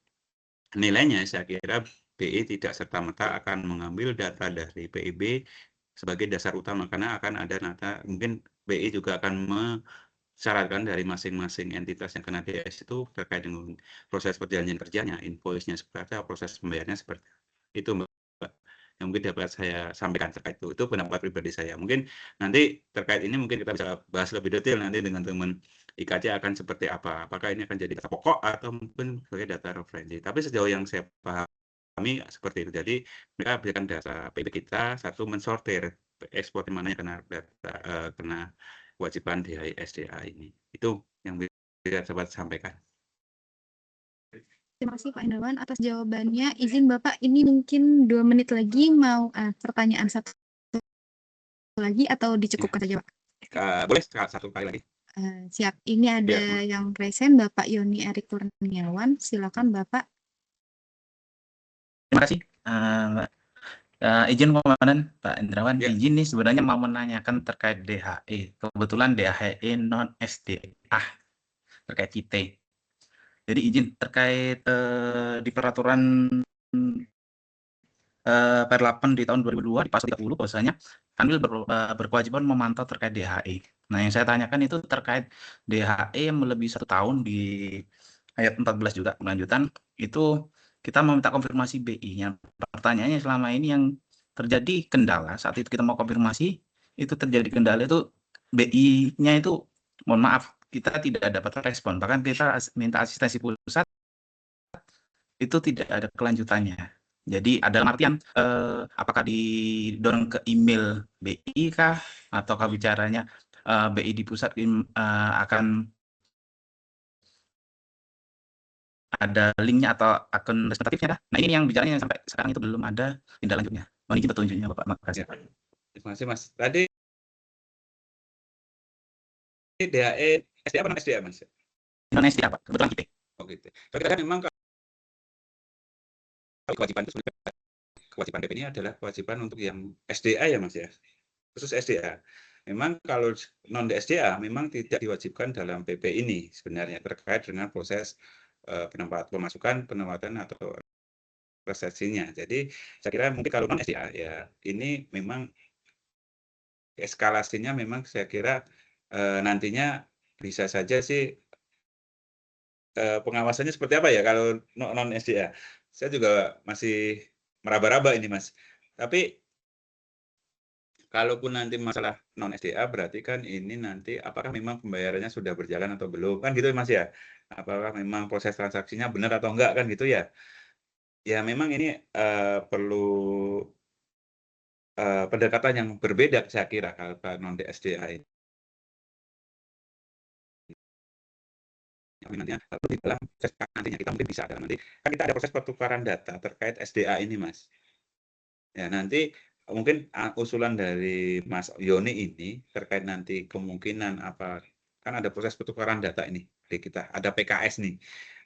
nilainya saya kira BI tidak serta-merta akan mengambil data dari PIB sebagai dasar utama karena akan ada data mungkin BI juga akan mensyaratkan dari masing-masing entitas yang kena DS itu terkait dengan proses perjanjian kerjanya, invoice-nya seperti apa, proses pembayarannya seperti itu Mbak. Yang mungkin dapat saya sampaikan terkait itu pendapat pribadi saya. Mungkin nanti terkait ini mungkin kita bisa bahas lebih detail nanti dengan teman IKJ akan seperti apa. Apakah ini akan jadi data pokok atau mungkin sebagai data referensi. Tapi sejauh yang saya pahami seperti itu. Jadi mereka berikan data PIB kita, satu mensortir ekspor di mana yang kena data kena kewajiban DHI SDA ini. Itu yang bisa saya sampaikan. Terima kasih Pak Hendrawan atas jawabannya. Izin Bapak, ini mungkin 2 menit lagi mau pertanyaan satu lagi atau dicukupkan saja Pak? boleh satu kali lagi. Siap. Ini ada Ya, yang resen Bapak Yoni Erik Kurniawan. Silakan Bapak. Terima kasih, Mbak. Izin Komandan Pak Indrawan, Ya. izin nih sebenarnya mau menanyakan terkait DHE. Kebetulan DHE non SDA terkait IT. Jadi izin terkait di peraturan Per 8 di tahun 2002 di pasal 30 bahwasanya Kanwil berkewajiban memantau terkait DHE. Nah, yang saya tanyakan itu terkait DHE yang melebihi 1 tahun di ayat 14 juga kelanjutan itu kita meminta konfirmasi BI-nya. Pertanyaannya selama ini yang terjadi kendala saat itu kita mau konfirmasi itu terjadi kendala itu BI-nya itu mohon maaf kita tidak dapat respon, bahkan kita minta asistensi pusat itu tidak ada kelanjutannya. Jadi ada artian apakah didorong ke email BI kah ataukah bicaranya BI di pusat akan ada linknya atau akun representatifnya dah. Nah ini yang bicaranya sampai sekarang itu belum ada tindak lanjutnya. Mohon izin petunjuknya Bapak. Makasih. Ya. Terima kasih Mas. Tadi DHE SDA apa non SDA Mas? Non SDA Pak, kebetulan kita. Oh gitu. So, kita kan memang kewajiban itu kewajiban PP ini adalah kewajiban untuk yang SDA ya Mas ya, khusus SDA. Memang kalau non SDA memang tidak diwajibkan dalam PP ini sebenarnya terkait dengan proses pemasukan, penempatan atau resepsinya. Jadi saya kira mungkin kalau non SDA ya ini memang eskalasinya memang saya kira nantinya bisa saja sih pengawasannya seperti apa ya kalau non SDA. Saya juga masih meraba-raba ini Mas. Tapi kalaupun nanti masalah non SDA berarti kan ini nanti apakah memang pembayarannya sudah berjalan atau belum kan gitu Mas ya? Apakah memang proses transaksinya benar atau enggak kan gitu ya? Ya memang ini perlu pendekatan yang berbeda saya kira kalau non SDA ini. Nantinya di dalam proses nantinya kita mungkin bisa ada nanti kan kita ada proses pertukaran data terkait SDA ini Mas. Ya nanti mungkin usulan dari Mas Yoni ini terkait nanti kemungkinan apa kan ada proses pertukaran data ini di kita ada PKS nih.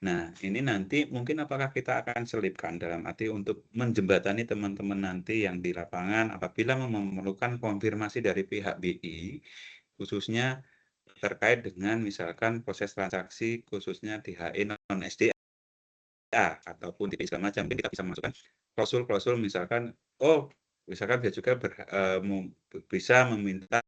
Nah ini nanti mungkin apakah kita akan selipkan dalam arti untuk menjembatani teman-teman nanti yang di lapangan apabila memerlukan konfirmasi dari pihak BI khususnya terkait dengan misalkan proses transaksi khususnya DHE non SDA ataupun TPI segala macam mungkin kita bisa masukkan klausul-klausul misalkan misalkan dia juga bisa meminta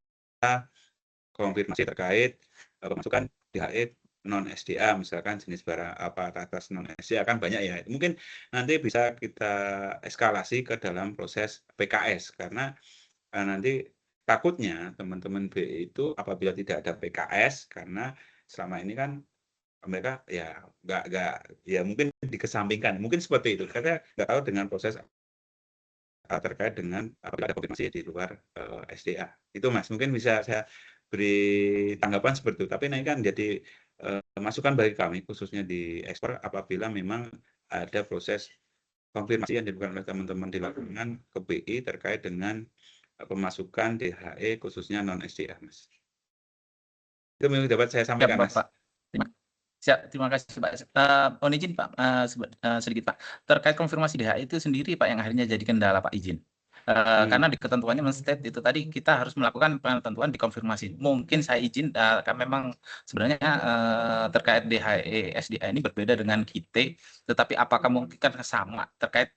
konfirmasi terkait pemasukan DHE non SDA misalkan jenis barang apa atas non SDA kan banyak ya mungkin nanti bisa kita eskalasi ke dalam proses PKS karena nanti takutnya teman-teman BI itu apabila tidak ada PKS karena selama ini kan mereka ya nggak ya mungkin dikesampingkan mungkin seperti itu karena nggak tahu dengan proses terkait dengan apabila ada konfirmasi di luar SDA itu Mas mungkin bisa saya beri tanggapan seperti itu tapi ini kan jadi masukan bagi kami khususnya di ekspor apabila memang ada proses konfirmasi yang dilakukan oleh teman-teman di lapangan ke BI terkait dengan pemasukan DHE khususnya non SDA Mas. Itu yang dapat saya sampaikan Mas. Bapak. Terima kasih Pak. Mohon izin Pak sedikit Pak. Terkait konfirmasi DHE itu sendiri Pak yang akhirnya jadi kendala Pak izin. Karena di ketentuannya men-state itu tadi kita harus melakukan ketentuan di konfirmasi. Mungkin saya izin kan memang sebenarnya terkait DHE SDA ini berbeda dengan KITE, tetapi apakah mungkin kan sama terkait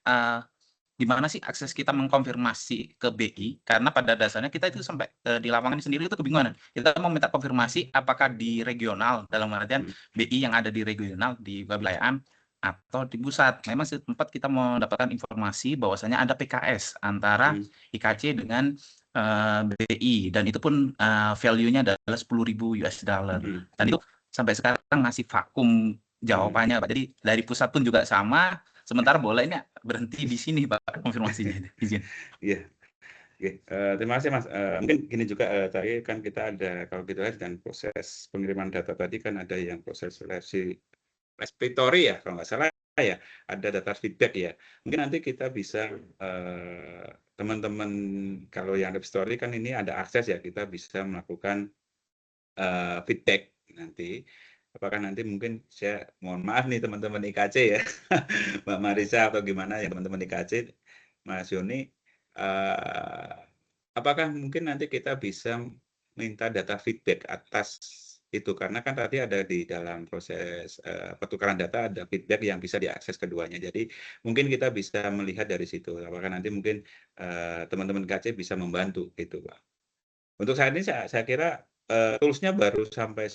gimana sih akses kita mengkonfirmasi ke BI karena pada dasarnya kita itu sampai di lapangan sendiri itu kebingungan. Kita mau minta konfirmasi apakah di regional dalam artian BI yang ada di regional di kewilayahan atau di pusat. Memang sempat kita mendapatkan informasi bahwasanya ada PKS antara IKC dengan BI dan itu pun value-nya adalah 10.000 US dollar. Dan itu sampai sekarang masih vakum jawabannya Pak. Jadi dari pusat pun juga sama. Sementara bola ini berhenti di sini Pak konfirmasinya izin. Iya. Oke, terima kasih Mas. Mungkin gini juga tadi kan kita ada kalau kita lihat dan proses pengiriman data tadi kan ada yang proses respiratory ya kalau nggak salah ya, ada data feedback ya. Mungkin nanti kita bisa teman-teman kalau yang repository kan ini ada akses ya, kita bisa melakukan feedback nanti. Apakah nanti mungkin saya mohon maaf nih teman-teman IKC ya, Mbak Marisa atau gimana ya teman-teman IKC, Mas Yoni, apakah mungkin nanti kita bisa minta data feedback atas itu, karena kan tadi ada di dalam proses pertukaran data ada feedback yang bisa diakses keduanya. Jadi mungkin kita bisa melihat dari situ. Apakah nanti mungkin teman-teman IKC bisa membantu itu, Pak. Untuk saat ini saya kira toolsnya baru sampai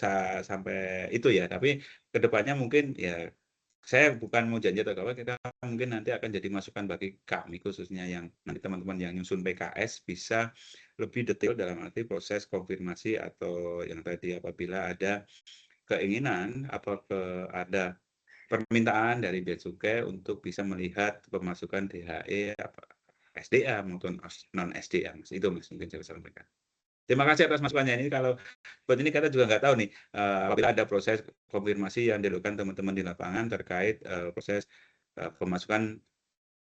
itu ya, tapi kedepannya mungkin ya saya bukan mau janji atau apa, kita mungkin nanti akan jadi masukan bagi kami khususnya yang nanti teman-teman yang nyusun PKS bisa lebih detail dalam arti proses konfirmasi atau yang tadi apabila ada keinginan ada permintaan dari Bea Cukai untuk bisa melihat pemasukan DHE SDA maupun non SDA, itu Mas mungkin saya bisa sampaikan. Terima kasih atas masukannya. Ini kalau buat ini kita juga nggak tahu nih, apabila ada proses konfirmasi yang dilakukan teman-teman di lapangan terkait proses pemasukan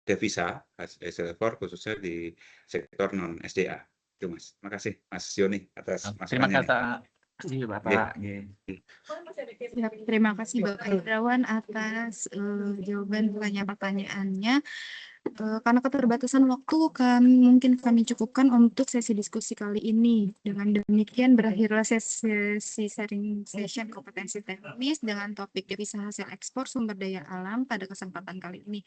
devisa hasil ekspor khususnya di sektor non SDA. Itu Mas. Terima kasih Mas Yoni atas Terima masukannya. kasih Bapak. Ya, terima kasih Bapak Hendrawan atas jawaban pertanyaan-pertanyaannya. Karena keterbatasan waktu, mungkin kami cukupkan untuk sesi diskusi kali ini. Dengan demikian berakhirlah sesi sharing session kompetensi teknis dengan topik devisa hasil ekspor sumber daya alam pada kesempatan kali ini.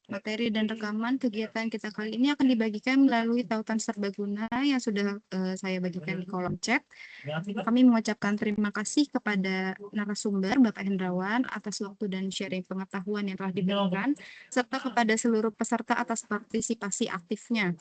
Materi dan rekaman kegiatan kita kali ini akan dibagikan melalui tautan serbaguna yang sudah saya bagikan di kolom chat. Kami mengucapkan terima kasih kepada narasumber Bapak Hendrawan atas waktu dan sharing pengetahuan yang telah diberikan, serta kepada seluruh peserta atas partisipasi aktifnya.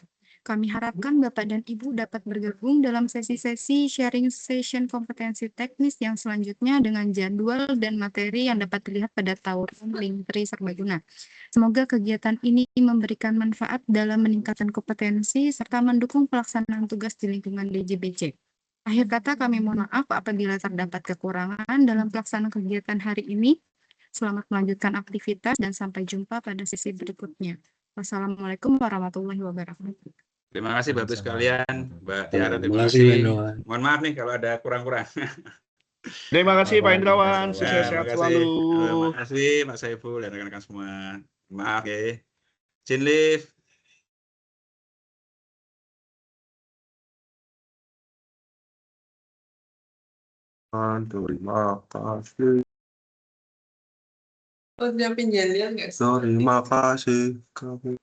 Kami harapkan Bapak dan Ibu dapat bergabung dalam sesi-sesi sharing session kompetensi teknis yang selanjutnya dengan jadwal dan materi yang dapat dilihat pada tautan Linktree Serbaguna. Semoga kegiatan ini memberikan manfaat dalam meningkatkan kompetensi serta mendukung pelaksanaan tugas di lingkungan DJBC. Akhir kata kami mohon maaf apabila terdapat kekurangan dalam pelaksanaan kegiatan hari ini. Selamat melanjutkan aktivitas dan sampai jumpa pada sesi berikutnya. Wassalamualaikum warahmatullahi wabarakatuh. Terima kasih Bapak sekalian, Mbak Tiara, terima Terima kasih, kasih. Pak Hendrawan. Mohon maaf nih kalau ada kurang-kurang. Terima kasih Pak Hendrawan, Ya, sukses terima sehat kasih. selalu. Terima kasih Mas Saiful dan rekan-rekan semua. Maaf ya. Izin live. Terima kasih. Oh, siapin jadian nggak sih? Terima kasih.